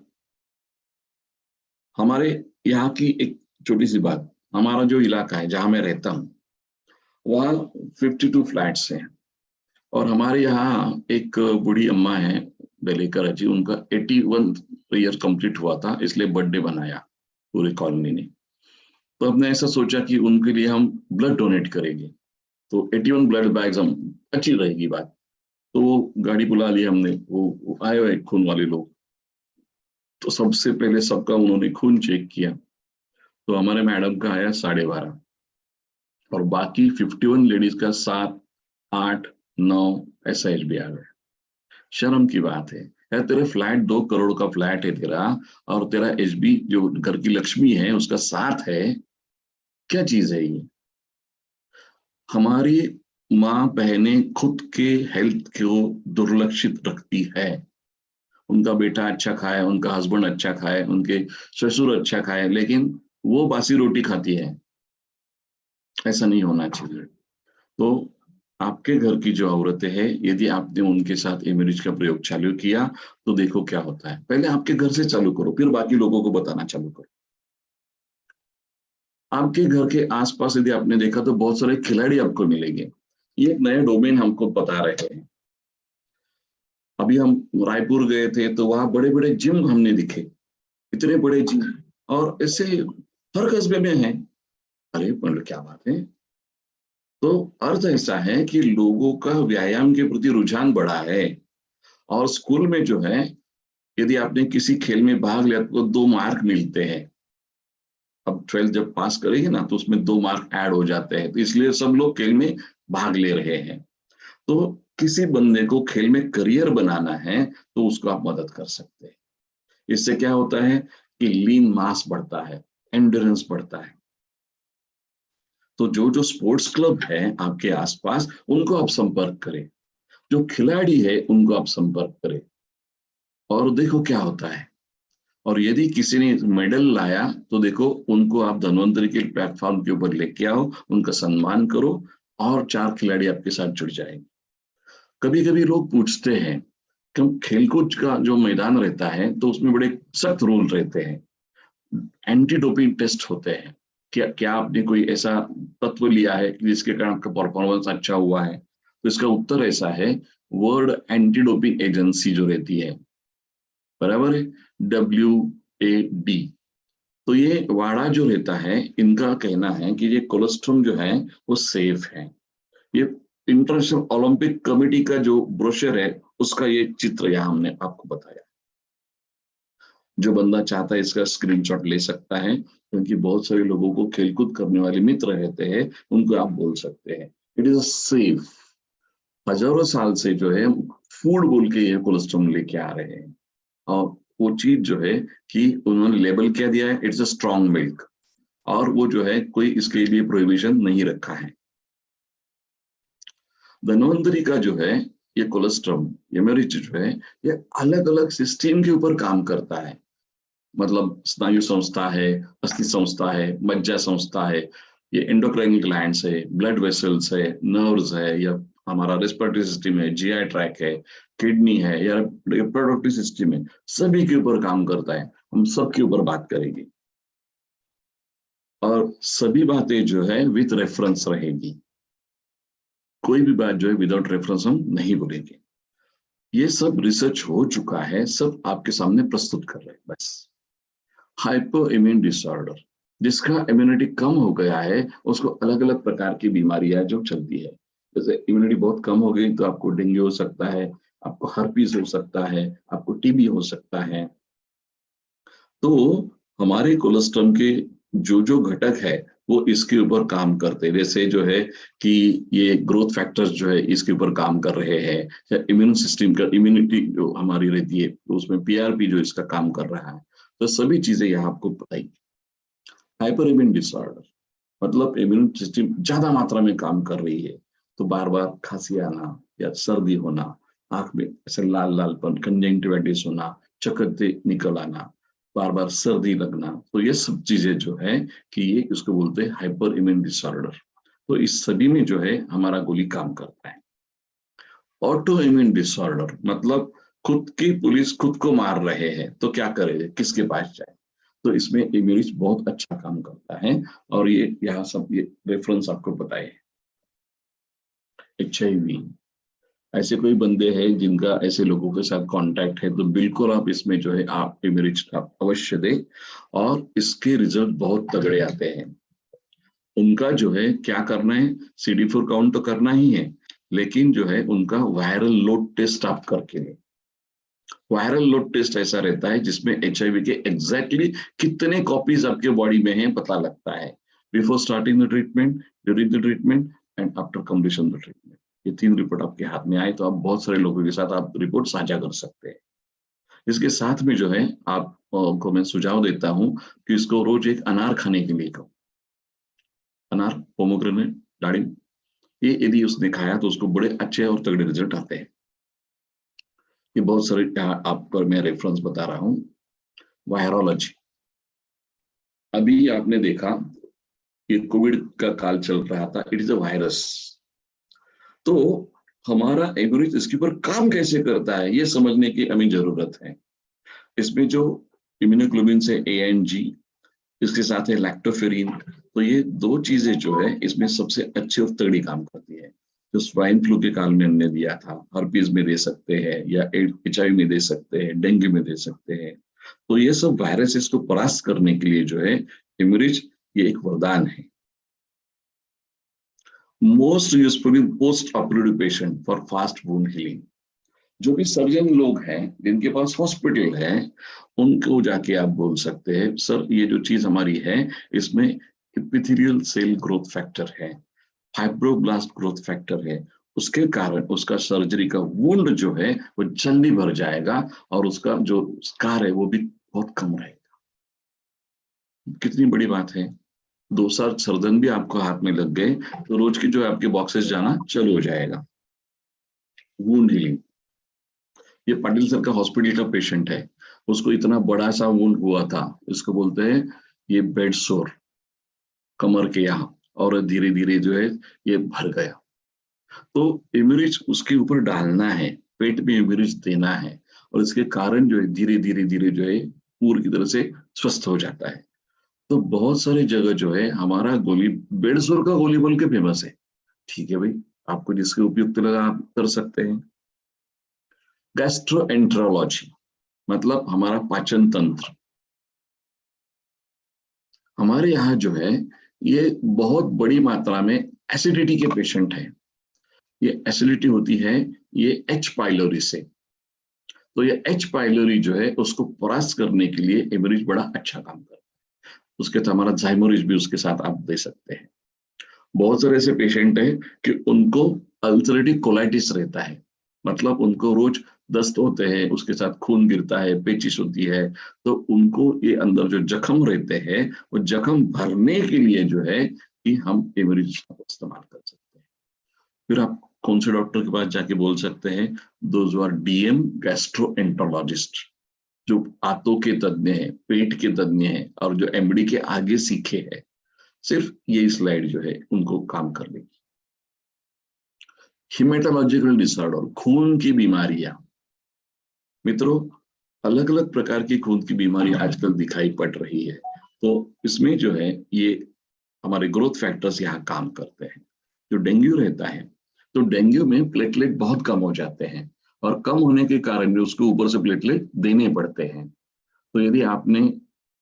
S1: हमारे यहाँ की एक छोटी सी बात, हमारा जो इलाका है जहां मैं रहता हूँ, वहाँ 52 फ्लैट्स हैं। और हमारे यहाँ एक बूढ़ी अम्मा है, बेलेकर अजी, उनका 81 ईयर कंप्लीट हुआ था, इसलिए बर्थडे बनाया पूरी कॉलोनी ने। तो हमने ऐसा सोचा कि उनके लिए हम ब्लड डोनेट करेंगे। तो 81 ब्लड बैग्स, हम अच्छी रहेगी बात। तो वो गाड़ी बुला ली हमने, वो आए हुए खून वाले लोग। तो सबसे पहले सबका उन्होंने खून चेक किया। तो हमारे मैडम का आया 12.5, और बाकी 51 लेडीज का 7, 8, 9 ऐसा एच बी आ गया। शर्म की बात है यार, तेरे फ्लैट 2 करोड़ का फ्लैट है तेरा, और तेरा एचबी जो घर की लक्ष्मी है उसका 7 है। क्या चीज है ये? हमारी माँ बहनें खुद के हेल्थ को दुर्लक्षित रखती है। उनका बेटा अच्छा खाए, उनका हस्बैंड अच्छा खाए, उनके ससुर अच्छा खाए, लेकिन वो बासी रोटी खाती है। ऐसा नहीं होना चाहिए। तो आपके घर की जो औरतें हैं, यदि आपने उनके साथ इमरिज का प्रयोग चालू किया, तो देखो क्या होता है। पहले आपके घर से चालू करो, फिर बाकी लोगों को बताना चालू करो। आपके घर के आसपास यदि आपने देखा तो बहुत सारे खिलाड़ी आपको मिलेंगे। ये एक नया डोमेन हमको बता रहे हैं। अभी हम रायपुर गए थे तो वहां बड़े बड़े जिम हमने दिखे, इतने बड़े जिम, और ऐसे हर कस्बे में है। अरे मतलब क्या बात है। तो अर्थ ऐसा है कि लोगों का व्यायाम के प्रति रुझान बढ़ा है। और स्कूल में जो है, यदि आपने किसी खेल में भाग लिया तो 2 मार्क मिलते हैं। अब 12th जब पास करेंगे ना तो उसमें 2 मार्क ऐड हो जाते हैं, तो इसलिए सब लोग खेल में भाग ले रहे हैं। तो किसी बंदे को खेल में करियर बनाना है तो उसको आप मदद कर सकते हैं। इससे क्या होता है कि लीन मास बढ़ता है, एंड्योरेंस बढ़ता है। तो जो जो स्पोर्ट्स क्लब है आपके आसपास उनको आप संपर्क करें, जो खिलाड़ी है उनको आप संपर्क करें, और देखो क्या होता है। और यदि किसी ने मेडल लाया तो देखो उनको आप धन्वंतरी के प्लेटफॉर्म के ऊपर लेके आओ, उनका सम्मान करो, और 4 खिलाड़ी आपके साथ जुड़ जाएंगे। कभी कभी लोग पूछते हैं कि खेलकूद का जो मैदान रहता है तो उसमें बड़े सख्त रूल रहते हैं, एंटी डोपिंग टेस्ट होते हैं। क्या क्या आपने कोई ऐसा तत्व लिया है कि जिसके कारण आपका परफॉर्मेंस अच्छा हुआ है? तो इसका उत्तर ऐसा है, वर्ल्ड एंटी डोपिंग एजेंसी जो रहती है, बराबर है, WAD। तो ये वाड़ा जो रहता है, इनका कहना है कि ये कोलेस्ट्रॉल जो है वो सेफ है। ये इंटरनेशनल ओलंपिक कमेटी का जो ब्रोशर है उसका ये चित्र यहाँ हमने आपको बताया। जो बंदा चाहता है इसका स्क्रीनशॉट ले सकता है, क्योंकि बहुत सारे लोगों को खेलकूद करने वाले मित्र रहते हैं, उनको आप बोल सकते हैं इट इज सेफ। हजारों साल से जो है फूड बोल के ये कोलेस्ट्रॉल लेके आ रहे हैं। और वो चीज जो है कि उन्होंने लेबल क्या दिया है, इट्स अ स्ट्रॉन्ग मिल्क, और वो जो है कोई इसके लिए प्रोहिबिशन नहीं रखा है। धन्वंतरी का जो है ये कोलेस्ट्रॉल, ये मेरी जो है, ये अलग अलग सिस्टम के ऊपर काम करता है। मतलब स्नायु संस्था है, अस्थि संस्था है, मज्जा संस्था है, ये एंडोक्राइन ग्लैंड्स है, ब्लड वेसल्स है, नर्व्स है, या हमारा रेस्पिरेटरी सिस्टम है, GI ट्रैक है, किडनी है, या रिप्रोडक्टिव सिस्टम है, सभी के ऊपर काम करता है। हम सब के ऊपर बात करेंगे, और सभी बातें जो है विथ रेफरेंस रहेगी। कोई भी बात जो है विदाउट रेफरेंस हम नहीं बोलेंगे। ये सब रिसर्च हो चुका है, सब आपके सामने प्रस्तुत कर रहे हैं बस। हाइपर इम्यून डिसऑर्डर, जिसका इम्यूनिटी कम हो गया है, उसको अलग अलग प्रकार की बीमारियां जो चलती है। जैसे इम्यूनिटी बहुत कम हो गई तो आपको डेंगू हो सकता है, आपको हर्पीस हो सकता है, आपको TB हो सकता है। तो हमारे कोलेस्ट्रॉल के जो जो घटक है वो इसके ऊपर काम करते हैं। जैसे जो है कि ये ग्रोथ फैक्टर्स जो है इसके ऊपर काम कर रहे हैं, या इम्यून सिस्टम का इम्यूनिटी जो हमारी रहती है तो उसमें PRP जो इसका काम कर रहा है। तो सभी चीजें यहाँ आपको बताई। हाइपर इम्यून डिसऑर्डर मतलब इम्यून सिस्टम ज्यादा मात्रा में काम कर रही है, तो बार बार खांसी आना या सर्दी होना, आंख में ऐसे लाल लालपन, कंजंक्टिविटिस होना, चकत्ते निकल आना, बार बार सर्दी लगना, तो ये सब चीजें जो है कि ये इसको बोलते हैं हाइपर इम्यून डिसऑर्डर। तो इस सभी में जो है हमारा गोली काम करता है। ऑटो इम्यून डिसऑर्डर मतलब खुद की पुलिस खुद को मार रहे हैं तो क्या करे, किसके पास जाए? तो इसमें इम्यूनिटी बहुत अच्छा काम करता है। और ये यहाँ सब ये रेफरेंस आपको बताए। HIV, ऐसे कोई बंदे हैं जिनका ऐसे लोगों के साथ कांटेक्ट है तो बिल्कुल आप इसमें जो है आप इम्यूनिटी आप अवश्य दें, और इसके रिजल्ट बहुत तगड़े आते हैं। उनका जो है क्या करना है, CD4 काउंट तो करना ही है, लेकिन जो है उनका वायरल लोड टेस्ट आप करके लें। वायरल लोड टेस्ट ऐसा रहता है जिसमें HIV के एग्जैक्टली कितने कॉपीज आपके बॉडी में हैं पता लगता है, before starting the treatment, during the treatment, and after completion the treatment. ये 3 रिपोर्ट आपके हाथ में आए तो आप बहुत सारे लोगों के साथ आप रिपोर्ट साझा कर सकते हैं। इसके साथ में जो है आप को मैं सुझाव देता हूं कि इसको रोज एक अनार खाने के लिए कहो। अनार, पोमोग्रेनेट, दाड़िम, ये यदि उसने खाया तो उसको बड़े अच्छे और तगड़े रिजल्ट आते हैं। ये बहुत सारे आपको मैं रेफरेंस बता रहा हूँ। वायरोलॉजी, अभी आपने देखा कि कोविड का काल चल रहा था, इट इज अ वायरस। तो हमारा इम्यूनिटी इसके ऊपर काम कैसे करता है ये समझने की हमें जरूरत है। इसमें जो इम्यूनोग्लोबिन से ANG, इसके साथ है लैक्टोफेरिन, तो ये दो चीजें जो है इसमें सबसे अच्छी और तगड़ी काम करती है। जो स्वाइन फ्लू के काल में हमने दिया था, हर्पीज में दे सकते हैं या HIV में दे सकते हैं, डेंगू में दे सकते हैं। तो ये सब वायरसेस को परास्त करने के लिए जो है इम्यूनिज ये एक वरदान है। Most useful in post operative patient for fast wound healing. जो भी सर्जन लोग हैं जिनके पास हॉस्पिटल है, उनको जाके आप बोल सकते हैं सर ये जो चीज हमारी है इसमें एपिथेलियल सेल ग्रोथ फैक्टर है, फाइब्रोब्लास्ट ग्रोथ फैक्टर है, उसके कारण उसका सर्जरी का वुंड जो है वो जल्दी भर जाएगा और उसका जो स्कार है वो भी बहुत कम रहेगा। कितनी बड़ी बात है। 2 साल सर्जन भी आपको हाथ में लग गए तो रोज की जो आपके बॉक्सेस जाना चालू हो जाएगा। वुंड हीलिंग, ये पाटिल सर का हॉस्पिटल का पेशेंट है, उसको इतना बड़ा सा वुंड हुआ था, इसको बोलते हैं ये बेड सोर कमर के यहाँ, और धीरे धीरे जो है ये भर गया। तो इम्यूनिज उसके ऊपर डालना है, पेट में इम्यूनिज देना है, और इसके कारण जो है धीरे धीरे धीरे जो है पूरी तरह से स्वस्थ हो जाता है। तो बहुत सारी जगह जो है हमारा गोली बेड सोर का गोली बोल के फेमस है। ठीक है भाई, आपको जिसके उपयुक्त लगा आप कर सकते हैं। गैस्ट्रोएंटेरोलॉजी मतलब हमारा पाचन तंत्र। हमारे यहाँ जो है ये बहुत बड़ी मात्रा में एसिडिटी के पेशेंट है। ये एसिडिटी होती है ये H पाइलोरी से। तो ये H पाइलोरी जो है उसको परास्त करने के लिए इम्यूनिज बड़ा अच्छा काम करता है। उसके साथ हमारा जाइमोरिज भी उसके साथ आप दे सकते हैं। बहुत सारे ऐसे पेशेंट हैं कि उनको अल्सरेटिव कोलाइटिस रहता है, मतलब उनको रोज दस्त होते हैं, उसके साथ खून गिरता है, पेचिश होती है। तो उनको ये अंदर जो जख्म रहते हैं वो जख्म भरने के लिए जो है कि हम इम्यूनिज का इस्तेमाल कर सकते हैं। फिर आप कौन से डॉक्टर के पास जाके बोल सकते हैं, दोज आर DM गैस्ट्रोएंटरोलॉजिस्ट, जो आंतों के तज्ञ हैं, पेट के तज्ञ हैं, और जो MD के आगे सीखे हैं। सिर्फ ये स्लाइड जो है उनको काम कर लेगी। हिमेटोलॉजिकल डिसऑर्डर, खून की बीमारियां। मित्रों, अलग अलग प्रकार की खून की बीमारी आजकल दिखाई पड़ रही है। तो इसमें जो है ये हमारे ग्रोथ फैक्टर्स यहाँ काम करते हैं। जो डेंगू रहता है तो डेंगू में प्लेटलेट बहुत कम हो जाते हैं, और कम होने के कारण भी उसको ऊपर से प्लेटलेट देने पड़ते हैं। तो यदि आपने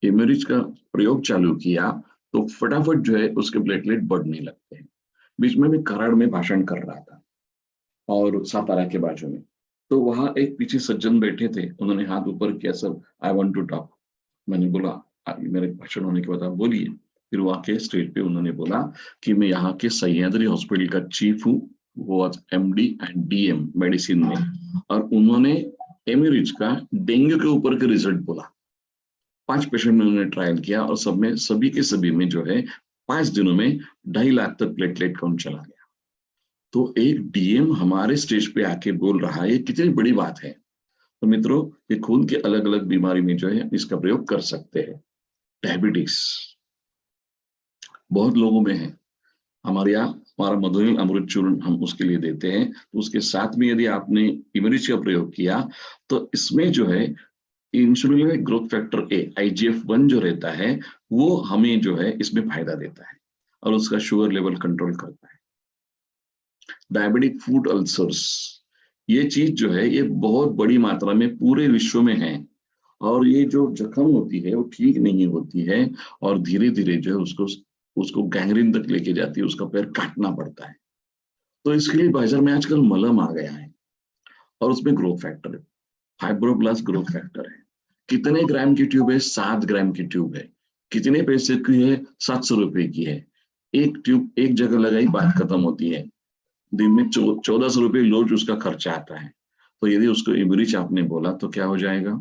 S1: इम्यूनिज का प्रयोग चालू किया तो फटाफट जो है उसके प्लेटलेट बढ़ने लगते हैं। बीच में मैं कराड़ में भाषण कर रहा था और सातारा के बाजू में, तो वहां एक पीछे सज्जन बैठे थे, उन्होंने हाथ ऊपर किया, sir I want to talk. मैंने बोला मेरे भाषण होने के बाद आप बोलिए। फिर वहां के स्टेज पे उन्होंने बोला कि मैं यहाँ के सह्याद्री हॉस्पिटल का चीफ हूँ, वो MD एंड DM मेडिसिन में, और उन्होंने एमिरिज का डेंगू के ऊपर के रिजल्ट बोला। 5 पेशेंट में उन्होंने ट्रायल किया और सब में सभी के सभी में जो है 5 दिनों में 2.5 लाख तक प्लेटलेट काउंट चला गया। तो एक DM हमारे स्टेज पे आके बोल रहा है, ये कितनी बड़ी बात है। तो मित्रों, ये खून के अलग अलग बीमारी में जो है इसका प्रयोग कर सकते हैं। डायबिटीज बहुत लोगों में है। हमारे यहाँ हमारा मधुमेह अमृत चूर्ण हम उसके लिए देते हैं, तो उसके साथ में यदि आपने इम्यूनिज का प्रयोग किया तो इसमें जो है insulin growth factor A IGF-1 जो रहता है वो हमें जो है इसमें फायदा देता है और उसका शुगर लेवल कंट्रोल करता है। डायबिटिक फूड अल्सर्स, ये चीज जो है ये बहुत बड़ी मात्रा में पूरे विश्व में है, और ये जो जख्म होती है वो ठीक नहीं होती है, और धीरे धीरे जो है उसको उसको गैंग्रीन तक लेके जाती है, उसका पैर काटना पड़ता है। तो इसके लिए बाजार में आजकल मलम आ गया है, और उसमें ग्रोथ फैक्टर है, फाइब्रोब्लास्ट ग्रोथ फैक्टर है। कितने ग्राम की ट्यूब है? 7 ग्राम की ट्यूब है। कितने पैसे की है? 700 रुपए की है। एक ट्यूब एक जगह लगाई, बात खत्म होती है। दिन में 1400 रुपये रोज उसका खर्चा आता है। तो यदि उसको इम्यूनिज आपने बोला तो क्या हो जाएगा,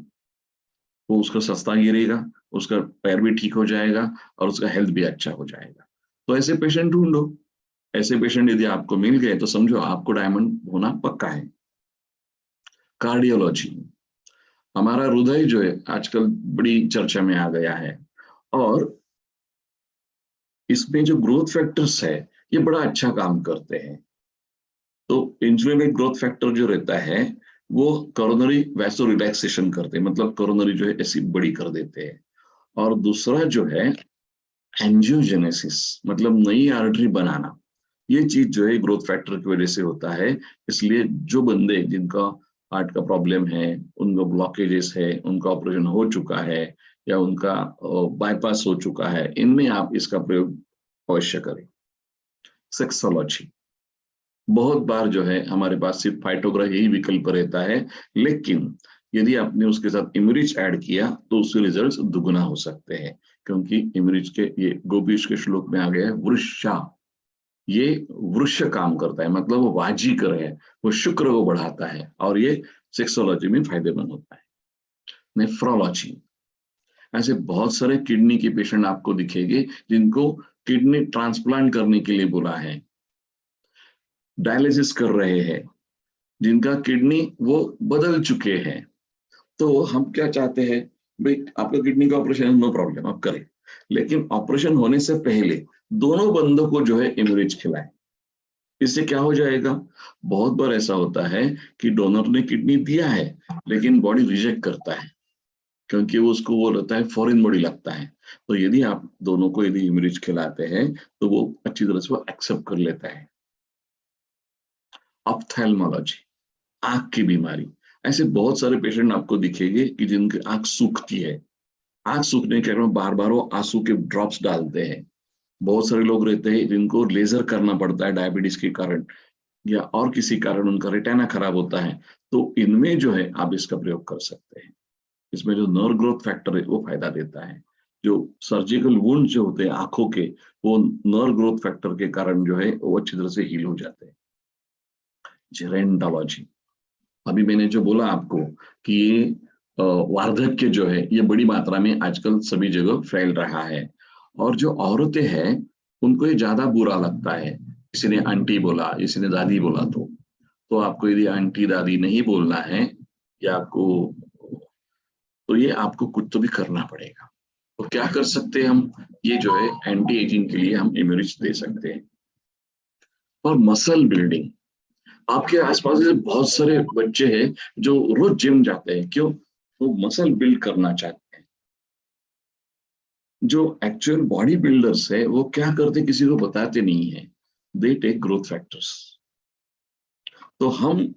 S1: वो उसका सस्ता गिरेगा, उसका पैर भी ठीक हो जाएगा, और उसका हेल्थ भी अच्छा हो जाएगा। तो ऐसे पेशेंट ढूंढो। ऐसे पेशेंट यदि आपको मिल गए तो समझो आपको डायमंड होना पक्का है। कार्डियोलॉजी, हमारा हृदय जो है आजकल बड़ी चर्चा में आ गया है, और इसमें जो ग्रोथ फैक्टर्स है ये बड़ा अच्छा काम करते हैं। तो इंसुलिन ग्रोथ फैक्टर जो रहता है वो कोरोनरी वैसो रिलैक्सेशन करते हैं, मतलब कोरोनरी जो है ऐसी बड़ी कर देते हैं। और दूसरा जो है एंजियोजेनेसिस मतलब नई आर्टरी बनाना, ये चीज जो है ग्रोथ फैक्टर की वजह से होता है। इसलिए जो बंदे जिनका हार्ट का प्रॉब्लम है, उनको ब्लॉकेजेस है, उनका ऑपरेशन हो चुका है या उनका बाईपास हो चुका है, इनमें आप इसका प्रयोग अवश्य करें। सेक्सोलॉजी, बहुत बार जो है हमारे पास सिर्फ फाइटोग्राफ यही विकल्प रहता है, लेकिन यदि आपने उसके साथ इमरिच ऐड किया तो उसके रिजल्ट्स दुगुना हो सकते हैं। क्योंकि इमरिच के ये गोपीश के श्लोक में आ गया है वृषा, ये वृक्ष काम करता है, मतलब वो वाजीकर है, वो शुक्र को बढ़ाता है और ये सेक्सोलॉजी में फायदेमंद होता है। नेफ्रोलॉजी, ऐसे बहुत सारे किडनी के पेशेंट आपको दिखेंगे जिनको किडनी ट्रांसप्लांट करने के लिए बोला है, डायलिसिस कर रहे हैं, जिनका किडनी वो बदल चुके हैं। तो हम क्या चाहते हैं, भाई आपका किडनी का ऑपरेशन नो प्रॉब्लम आप करें, लेकिन ऑपरेशन होने से पहले दोनों बंदों को जो है इमरिच खिलाएं। इससे क्या हो जाएगा, बहुत बार ऐसा होता है कि डोनर ने किडनी दिया है लेकिन बॉडी रिजेक्ट करता है, क्योंकि वो उसको वो रहता है फॉरेन बॉडी लगता है। तो यदि आप दोनों को यदि इमरिच खिलाते हैं तो वो अच्छी तरह से वो एक्सेप्ट कर लेता है। ऑप्थेल्मोलॉजी, आंख की बीमारी, ऐसे बहुत सारे पेशेंट आपको दिखेंगे कि जिनकी आंख सूखती है, आंख सूखने के कारण बार बार वो आंसू के ड्रॉप्स डालते हैं। बहुत सारे लोग रहते हैं जिनको लेजर करना पड़ता है डायबिटीज के कारण या और किसी कारण उनका रेटिना खराब होता है। तो इनमें जो है आप इसका प्रयोग कर सकते हैं। इसमें जो नर्व ग्रोथ फैक्टर है वो फायदा देता है। जो सर्जिकल वुंड जो होते हैं आंखों के, वो नर्व ग्रोथ फैक्टर के कारण जो है वो अच्छी तरह से हील हो जाते हैं। जेरेंटोलॉजी, अभी मैंने जो बोला आपको कि ये वार्धक्य जो है ये बड़ी मात्रा में आजकल सभी जगह फैल रहा है, और जो औरतें हैं उनको ये ज्यादा बुरा लगता है। किसी ने आंटी बोला, किसी ने दादी बोला, तो आपको यदि आंटी दादी नहीं बोलना है या आपको, तो ये आपको कुछ तो भी करना पड़ेगा। तो क्या कर सकते हैं हम, ये जो है एंटी एजिंग के लिए हम इम्यूनिटी दे सकते हैं। और मसल बिल्डिंग, आपके आसपास ऐसे बहुत सारे बच्चे हैं जो रोज जिम जाते हैं, क्यों, वो मसल बिल्ड करना चाहते हैं। जो एक्चुअल बॉडी बिल्डर्स है वो क्या करते किसी को बताते नहीं है, दे टेक ग्रोथ फैक्टर्स। तो हम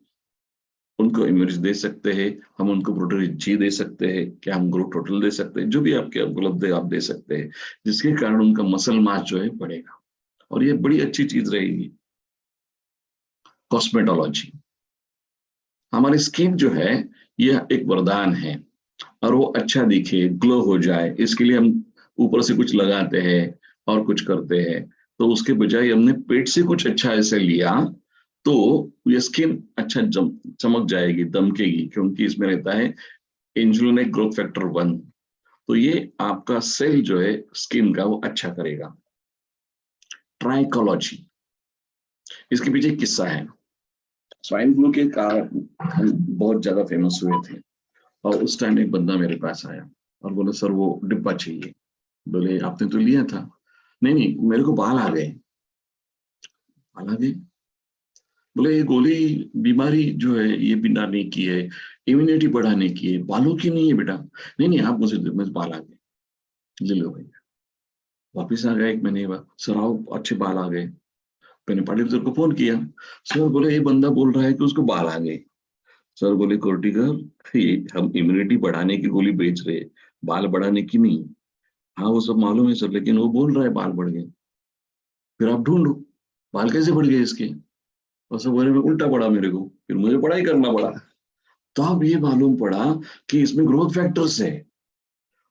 S1: उनको इम्यूनिटी दे सकते हैं, हम उनको प्रोटीन जी दे सकते हैं, क्या हम ग्रोथ टोटल दे सकते हैं, जो भी आपके उपलब्ध है आप दे सकते हैं, जिसके कारण उनका मसल मास जो है बढ़ेगा और ये बड़ी अच्छी चीज रहेगी। कॉस्मेटोलॉजी, हमारी स्किन जो है यह एक वरदान है, और वो अच्छा दिखे, ग्लो हो जाए, इसके लिए हम ऊपर से कुछ लगाते हैं और कुछ करते हैं। तो उसके बजाय हमने पेट से कुछ अच्छा ऐसे लिया तो ये स्किन अच्छा चमक जाएगी, दमकेगी, क्योंकि इसमें रहता है इंसुलिनिक ग्रोथ फैक्टर 1। तो ये आपका सेल जो है स्किन का वो अच्छा करेगा। ट्राइकोलॉजी, इसके पीछे एक किस्सा है। स्वाइन फ्लू के कारण हम बहुत ज्यादा फेमस हुए थे, और उस टाइम एक बंदा मेरे पास आया और बोले सर वो डिब्बा चाहिए। बोले आपने तो लिया था। नहीं नहीं, मेरे को बाल आ गए। बाल आ गए, बोले ये गोली बीमारी जो है ये बिनाने की है, इम्यूनिटी बढ़ाने की है, बालों की नहीं है बेटा। नहीं नहीं, आप मुझे बाल आ गए, ले लो भैया। वापिस आ गया एक महीने बाद, सर आओ अच्छे बाल आ गए। मैंने पाटिल सर को फोन किया, सर बोले ये बंदा बोल रहा है कि उसको बाल आ गए। सर बोले कोर्टिकर, ये हम इम्यूनिटी बढ़ाने की गोली बेच रहे हैं, बाल बढ़ाने की नहीं। हाँ वो सब मालूम है सर, लेकिन वो बोल रहा है बाल बढ़ गए। फिर आप ढूंढो बाल कैसे बढ़ गए इसके। और सब बोले उल्टा पड़ा मेरे को, फिर मुझे पढ़ाई करना पड़ा। तो अब ये मालूम पड़ा कि इसमें ग्रोथ फैक्टर्स है,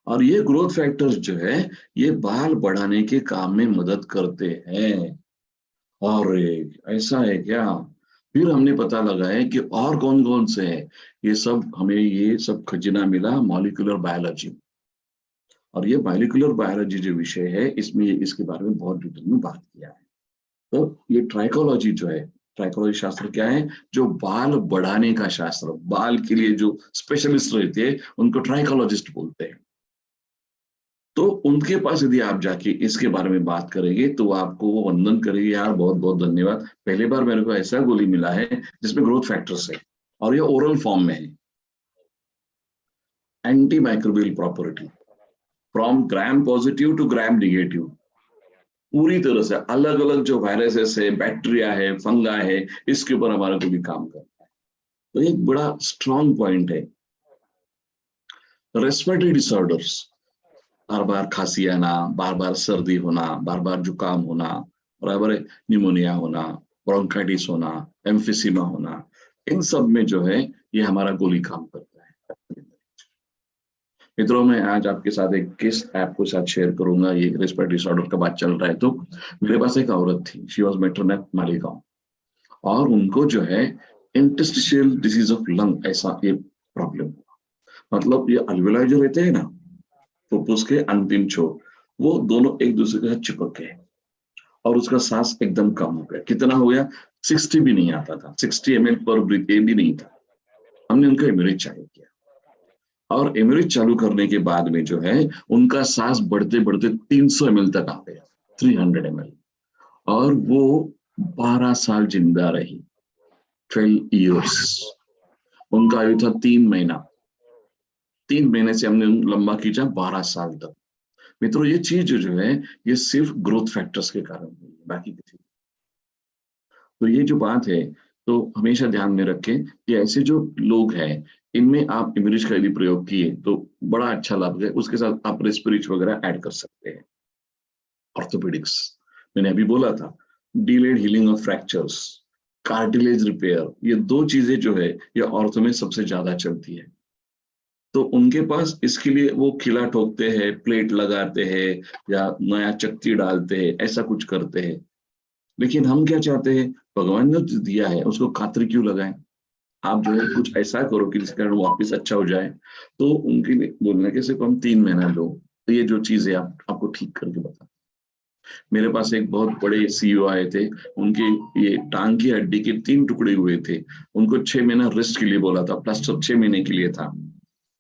S1: और ये ग्रोथ फैक्टर्स जो है ये बाल बढ़ाने के काम में मदद करते हैं। और ऐसा है क्या, फिर हमने पता लगाया कि और कौन कौन से है। ये सब हमें ये सब खजाना मिला मॉलिक्यूलर बायोलॉजी। और ये मॉलिक्यूलर बायोलॉजी जो विषय है इसमें इसके बारे में बहुत डिटेल में बात किया है। तो ये ट्राइकोलॉजी जो है, ट्राइकोलॉजी शास्त्र क्या है, जो बाल बढ़ाने का शास्त्र, बाल के लिए जो स्पेशलिस्ट रहते हैं उनको ट्राइकोलॉजिस्ट बोलते हैं। तो उनके पास यदि आप जाके इसके बारे में बात करेंगे तो आपको वो वंदन करेंगे, यार बहुत बहुत धन्यवाद, पहली बार मेरे को ऐसा गोली मिला है जिसमें ग्रोथ फैक्टर्स है और ये ओरल फॉर्म में है। Antimicrobial property, from gram positive to gram negative, पूरी तरह से अलग अलग जो वायरसेस है, बैक्टीरिया है, फंगा है, इसके ऊपर हमारा को भी काम करता है। तो एक बड़ा स्ट्रॉन्ग पॉइंट है। रेस्पिरेटरी डिसऑर्डर्स, बार बार खांसी आना, बार बार सर्दी होना, बार बार जुकाम होना, बराबर है, निमोनिया होना, ब्रोंकाइटिस होना, एम्फिसीमा होना, इन सब में जो है ये हमारा गोली काम करता है। मित्रों, मैं आज आपके साथ एक केस आपको साथ शेयर करूंगा। ये रेस्पिरेटरी डिसऑर्डर का बात चल रहा है तो मेरे पास एक औरत थी, शी वाज मैटरनेट मालेगांव, और उनको जो है इंटरस्टिशियल डिजीज ऑफ लंग, ऐसा ये प्रॉब्लम हुआ। मतलब ये अल्वेलाई जो रहते हैं ना, फुफ्फुस के अंतिम छोर, वो दोनों एक दूसरे के साथ चिपक गए, और उसका सांस एकदम कम हो गया। कितना हो गया? 60 भी नहीं आता था, 60 ml पर ब्रीथ, ये भी नहीं था। हमने उनका इम्यूनिट चालू किया, और इम्यूनिट चालू करने के बाद में जो है उनका सांस बढ़ते बढ़ते 300 ml तक आ गया, 300 ml, और वो 12 साल जिंदा रही, 12 years। उनका आयु था 3 महीना, 3 महीने से हमने लंबा खींचा 12 साल तक। मित्रों, ये चीज जो है ये सिर्फ ग्रोथ फैक्टर्स के कारण हुई है, बाकी किसी। तो ये जो बात है, तो हमेशा ध्यान में रखें कि ऐसे जो लोग हैं, इनमें आप इम्यूनिश का यदि प्रयोग किए तो बड़ा अच्छा लाभ है। उसके साथ आप रेस्पिरेटरी वगैरह ऐड कर सकते हैं। ऑर्थोपेडिक्स, मैंने अभी बोला था, delayed healing of fractures, cartilage repair, ये दो चीजें जो है ये ऑर्थो में सबसे ज्यादा चलती है। तो उनके पास इसके लिए वो खिला ठोकते हैं, प्लेट लगाते हैं, या नया चक्की डालते हैं, ऐसा कुछ करते हैं। लेकिन हम क्या चाहते हैं, भगवान ने जो दिया है उसको खातिर क्यों लगाएं? आप जो है कुछ ऐसा करो कि जिसके कारण वापस अच्छा हो जाए। तो उनके लिए बोलने के सिर्फ हम 3 महीना दो, तो ये जो चीज है आपको ठीक करके बता। मेरे पास एक बहुत बड़े सीईओ आए थे, उनके ये टांग की हड्डी के 3 टुकड़े हुए थे। उनको 6 महीना रेस्ट के लिए बोला था, प्लास्टर 6 महीने के लिए था।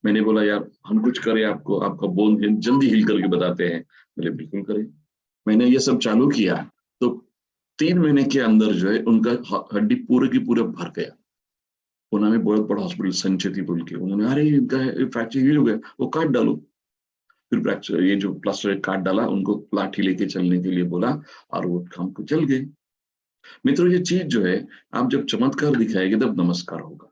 S1: मैंने बोला यार हम कुछ करें, आपको आपका बोन जल्दी हील करके बताते हैं। बोले बिल्कुल करें। मैंने ये सब चालू किया, तो 3 महीने के अंदर जो है उनका हड्डी पूरे की पूरे भर गया। पुणे में बहुत बड़ा हॉस्पिटल संचेती बोल के, उन्होंने अरे इनका फ्रैक्चर हील हो गया, वो काट डालो। फिर फ्रैक्चर ये जो प्लास्टर काट डाला, उनको लाठी लेके चलने के लिए बोला, और वो काम को चल गए। मित्रों, ये चीज जो है, आप जब चमत्कार दिखाएंगे तब नमस्कार होगा।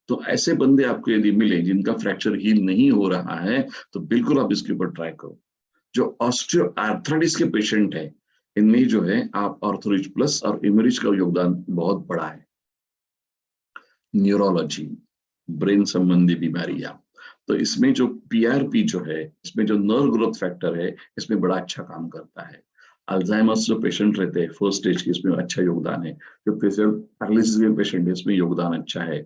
S1: तो ऐसे बंदे आपको यदि मिले जिनका फ्रैक्चर हील नहीं हो रहा है, तो बिल्कुल आप इसके ऊपर ट्राई करो। जो ऑस्टियो आर्थराइटिस के पेशेंट है, इनमें जो है आप ऑर्थोरिच प्लस और इमरिच का योगदान बहुत बड़ा है। न्यूरोलॉजी, ब्रेन संबंधी बीमारियां, तो इसमें जो पीआरपी जो है, इसमें जो नर्व ग्रोथ फैक्टर है, इसमें बड़ा अच्छा काम करता है। अल्जाइमर्स जो पेशेंट रहते हैं फर्स्ट स्टेज के, इसमें अच्छा योगदान है। जो फेशियल पैरालिसिस के पेशेंट है, इसमें योगदान अच्छा है।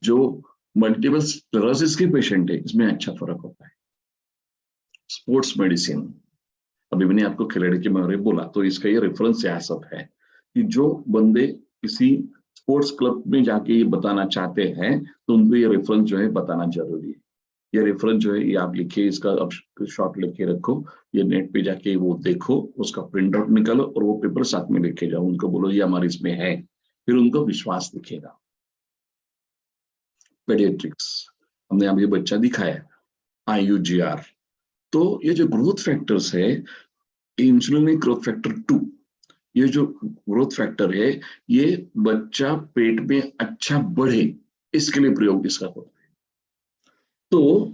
S1: जो मल्टीपल स्क्लेरोसिस के पेशेंट है, इसमें अच्छा फर्क होता है। स्पोर्ट्स मेडिसिन, अभी मैंने आपको खिलाड़ी के बारे में बोला, तो इसका ये रेफरेंस यहाँ सब है कि जो बंदे किसी स्पोर्ट्स क्लब में जाके ये बताना चाहते हैं, तो उनको ये रेफरेंस जो है बताना जरूरी है। ये रेफरेंस जो है ये आप लिखिए, इसका अब शॉट लिख के रखो, ये नेट पे जाके वो देखो, उसका प्रिंट आउट निकालो, और वो पेपर साथ में लिखे जाओ, उनको बोलो ये हमारे इसमें है, फिर उनको विश्वास दिखेगा। पेडियाट्रिक्स, हमने अभी बच्चा दिखाया, IUGR। तो ये जो ग्रोथ फैक्टर्स है, इंसुलिन ग्रोथ फैक्टर 2, ये जो ग्रोथ फैक्टर है, ये बच्चा पेट में अच्छा बढ़े, इसके लिए प्रयोग इसका होता है। तो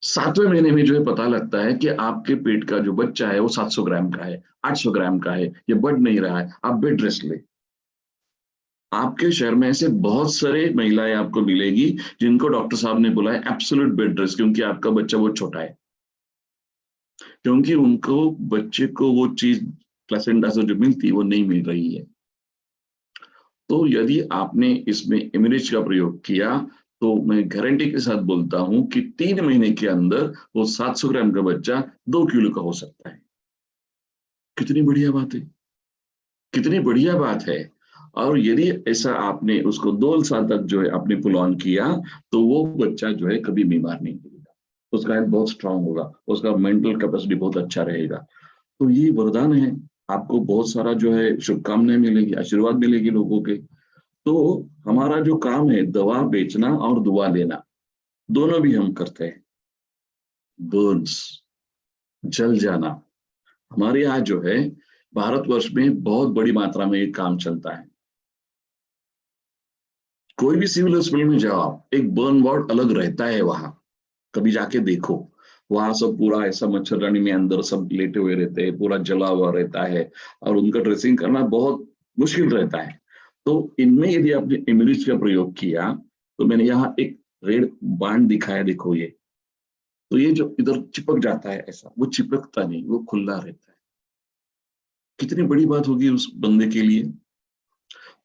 S1: 7वें महीने में जो है पता लगता है कि आपके पेट का जो बच्चा है वो 700 ग्राम का है, 800 ग्राम का है, ये बढ़ नहीं रहा है, आप बेड रेस्ट ले। आपके शहर में ऐसे बहुत सारे महिलाएं आपको मिलेगी जिनको डॉक्टर साहब ने बोला है एब्सोल्यूट बेड रेस्ट, क्योंकि आपका बच्चा बहुत छोटा है, क्योंकि उनको बच्चे को वो चीज प्लेसेंटा से जो मिलती है वो नहीं मिल रही है। तो यदि आपने इसमें इम्यूनिच का प्रयोग किया, तो मैं गारंटी के साथ बोलता हूं कि 3 महीने के अंदर वो 700 ग्राम का बच्चा 2 किलो का हो सकता है। कितनी बढ़िया बात है, कितनी बढ़िया बात है। और यदि ऐसा आपने उसको 2 साल तक जो है आपने पुल ऑन किया, तो वो बच्चा जो है कभी बीमार नहीं पड़ेगा, उसका हेल्थ बहुत स्ट्रांग होगा, उसका मेंटल कैपेसिटी बहुत अच्छा रहेगा। तो ये वरदान है। आपको बहुत सारा जो है शुभकामनाएं मिलेगी, आशीर्वाद मिलेगी लोगों के। तो हमारा जो काम है, दवा बेचना और दुआ लेना, दोनों भी हम करते हैं। बर्न्स, जल जाना, हमारे यहाँ जो है भारतवर्ष में बहुत बड़ी मात्रा में ये काम चलता है। कोई भी सिविल हॉस्पिटल में जाओ आप, एक बर्न वार्ड अलग रहता है वहां, कभी जाके देखो। वहां सब पूरा ऐसा मच्छरदानी में अंदर सब लेटे हुए रहते हैं, पूरा जला हुआ रहता है, और उनका ड्रेसिंग करना बहुत मुश्किल रहता है। तो इनमें यदि आपने इम्यूनिज का प्रयोग किया, तो मैंने यहाँ एक रेड बांड दिखाया, देखो ये, तो ये जो इधर चिपक जाता है ऐसा, वो चिपकता नहीं, वो खुला रहता है। कितनी बड़ी बात होगी उस बंदे के लिए।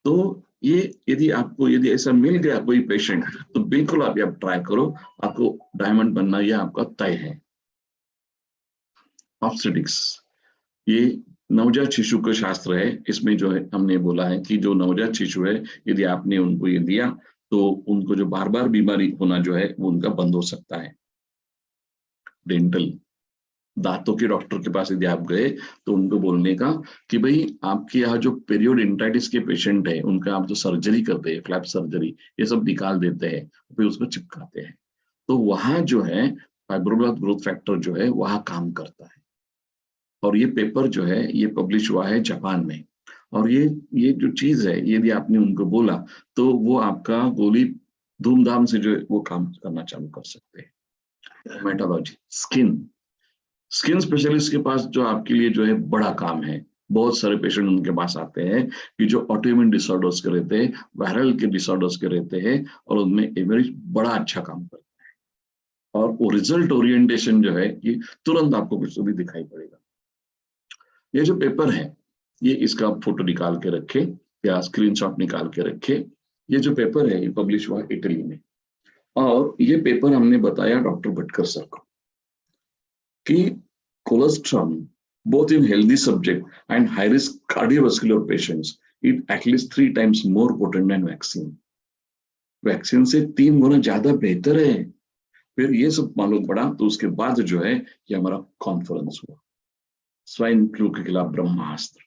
S1: तो ये यदि ऐसा मिल गया कोई पेशेंट, तो बिल्कुल आप ट्राई करो, आपको डायमंड बनना यह आपका तय है। ऑब्स्टेटिक्स, ये नवजात शिशु का शास्त्र है। इसमें जो है हमने बोला है कि जो नवजात शिशु है, यदि आपने उनको ये दिया, तो उनको जो बार बार बीमारी होना जो है वो उनका बंद हो सकता है। डेंटल, दांतों के डॉक्टर के पास यदि आप गए, तो उनको बोलने का कि भाई आपके यहाँ जो पेरियोडेंटाइटिस के पेशेंट है, उनका आप जो सर्जरी करते हैं, फ्लैप सर्जरी, ये सब निकाल देते हैं, फिर उसको चिपकाते हैं, तो वहां जो है फाइब्रोब्लास्ट ग्रोथ फैक्टर जो है वहां काम करता है। और ये पेपर जो है ये पब्लिश हुआ है जापान में। और ये जो चीज है, यदि आपने उनको बोला, तो वो आपका गोली धूमधाम से जो है वो काम करना चालू कर सकते हैं। मेटालॉजी, स्किन, स्किन स्पेशलिस्ट के पास जो आपके लिए जो है बड़ा काम है। बहुत सारे पेशेंट उनके पास आते हैं कि जो ऑटोइम्यून डिसऑर्डर्स के रहते हैं, वायरल के डिसऑर्डर्स के रहते हैं, और उनमें एवरेज बड़ा अच्छा काम करता है। और वो रिजल्ट ओरिएंटेशन जो है कि तुरंत आपको कुछ तो भी दिखाई पड़ेगा। ये जो पेपर है, ये इसका फोटो निकाल के रखे या स्क्रीनशॉट निकाल के रखे। ये जो पेपर है ये पब्लिश हुआ इटली में, और ये पेपर हमने बताया डॉक्टर भटकर सर को कि cholesterol both in healthy subject and high risk cardiovascular patients is at least 3 times more potent than vaccine. Vaccine से 3 गुना ज्यादा बेहतर है। फिर ये सब मालूम पड़ा, तो उसके बाद जो है ये हमारा कॉन्फ्रेंस हुआ, स्वाइन फ्लू के खिलाफ ब्रह्मास्त्र।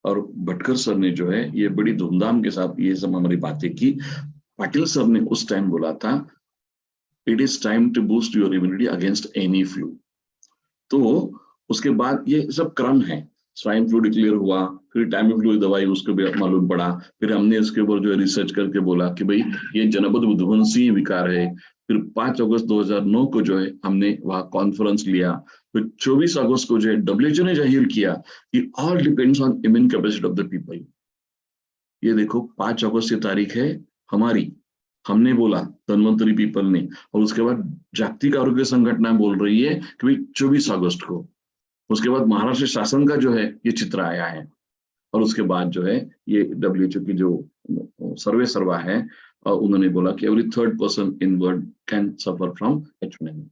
S1: और भटकर सर ने जो है ये बड़ी धूमधाम के साथ ये सब हमारी बातें की। पाटिल सर ने उस टाइम बोला था, it is time to boost your immunity against any flu. तो उसके बाद ये सब क्रम है, स्वाइन फ्लू डिक्लेयर हुआ, फिर टाइमी फ्लू की दवाई उसको भी मालूम पड़ा, फिर हमने इसके ऊपर जो है रिसर्च करके बोला कि भाई ये जनपद विध्वंसी विकार है। फिर 5 अगस्त 2009 को जो है हमने वहां कॉन्फ्रेंस लिया। फिर 24 अगस्त को जो है डब्ल्यूएचओ ने जाहिर किया कि all depends on immune capacity of the people. ये देखो 5 अगस्त की तारीख है हमारी, हमने बोला, धन्वंतरी पीपल ने, और उसके बाद जागतिक आरोग्य संगठन बोल रही है कि भाई 24 अगस्त को। उसके बाद महाराष्ट्र शासन का जो है ये चित्र आया है, और उसके बाद जो है ये डब्ल्यूएचओ की जो सर्वे सर्वा है, उन्होंने बोला कि every third person in world can suffer from H1N1।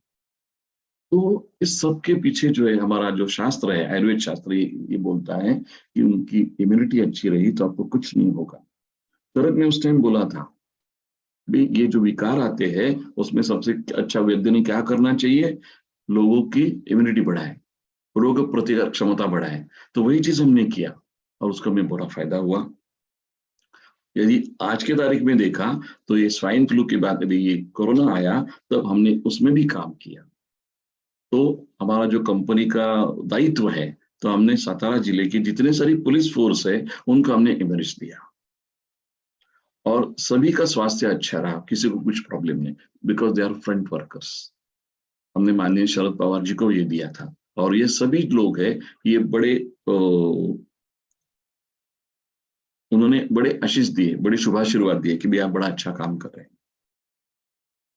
S1: तो इस सब के पीछे जो है हमारा जो शास्त्र है, आयुर्वेद शास्त्र, ये बोलता है कि उनकी इम्यूनिटी अच्छी रही तो आपको कुछ नहीं होगा। तरक ने उस टाइम बोला था, भी ये जो विकार आते हैं उसमें सबसे अच्छा वैद्य ने क्या करना चाहिए, लोगों की इम्यूनिटी बढ़ाए, रोग प्रतिकारक क्षमता बढ़ाए। तो वही चीज हमने किया, और उसका हमें बड़ा फायदा हुआ। यदि आज के तारीख में देखा, तो ये स्वाइन फ्लू की बात, यदि ये कोरोना आया, तब हमने उसमें भी काम किया। तो हमारा जो कंपनी का दायित्व है, तो हमने सातारा जिले की जितने सारी पुलिस फोर्स है उनको हमने इमर्ज दिया, और सभी का स्वास्थ्य अच्छा रहा, किसी को कुछ प्रॉब्लम नहीं, because they are front workers. हमने माननीय शरद पवार जी को ये दिया था, और ये सभी लोग हैं, ये बड़े उन्होंने बड़े आशीष दिए, बड़े शुभाशीर्वाद दिए कि भैया आप बड़ा अच्छा काम कर रहे हैं।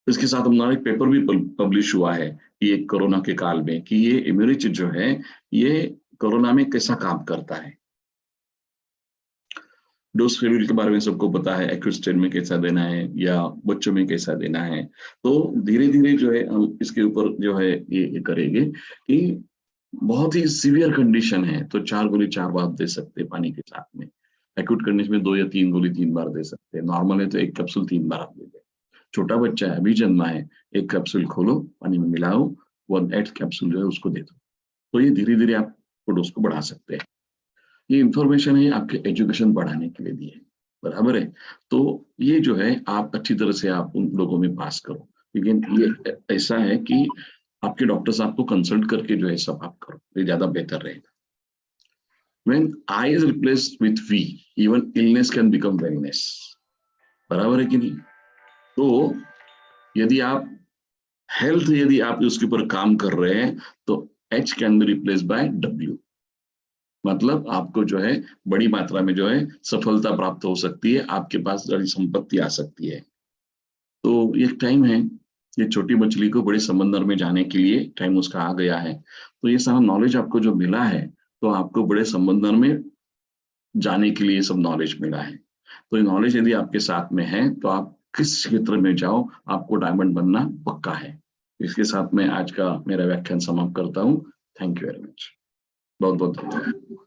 S1: इसके साथ हमारा एक पेपर भी पब्लिश हुआ है ये कोरोना के काल में, कि ये इम्यूनिटी जो है ये कोरोना में कैसा काम करता है। डोज शेड्यूल के बारे में सबको पता है, एक्यूट स्टेज में कैसा देना है या बच्चों में कैसा देना है। तो धीरे धीरे जो है हम इसके ऊपर जो है ये करेंगे कि बहुत ही सीवियर कंडीशन है तो 4 गोली 4 बार दे सकते हैं पानी के साथ में। एक्यूट कंडीशन में 2 या 3 गोली 3 बार दे सकते हैं। नॉर्मल है तो 1 कैप्सूल 3 बार आप दे दें। छोटा बच्चा है, अभी जन्मा है, 1 कैप्सूल खोलो, पानी में मिलाओ, 1/8 कैप्सूल जो है उसको दे दो। तो ये धीरे धीरे आप डोज को बढ़ा सकते हैं। ये इंफॉर्मेशन है आपके एजुकेशन बढ़ाने के लिए दी है, बराबर है। तो ये जो है आप अच्छी तरह से आप उन लोगों में पास करो, लेकिन ये ऐसा है कि आपके डॉक्टर साहब को कंसल्ट करके जो है सब आप करो, ये ज्यादा बेहतर रहेगा। When I is replaced with V, even illness can become wellness. बराबर है कि नहीं? तो यदि आप हेल्थ, यदि आप उसके ऊपर काम कर रहे हैं तो H can be replace by W। मतलब आपको जो है बड़ी मात्रा में जो है सफलता प्राप्त हो सकती है, आपके पास बड़ी संपत्ति आ सकती है। तो ये टाइम है, ये छोटी मछली को बड़े समंदर में जाने के लिए टाइम उसका आ गया है। तो ये सारा नॉलेज आपको जो मिला है, तो आपको बड़े समंदर में जाने के लिए सब नॉलेज मिला है। तो ये नॉलेज यदि आपके साथ में है तो आप किस क्षेत्र में जाओ, आपको डायमंड बनना पक्का है। इसके साथ मैं आज का मेरा व्याख्यान समाप्त करता हूँ। Thank you very much. बहुत बहुत धन्यवाद।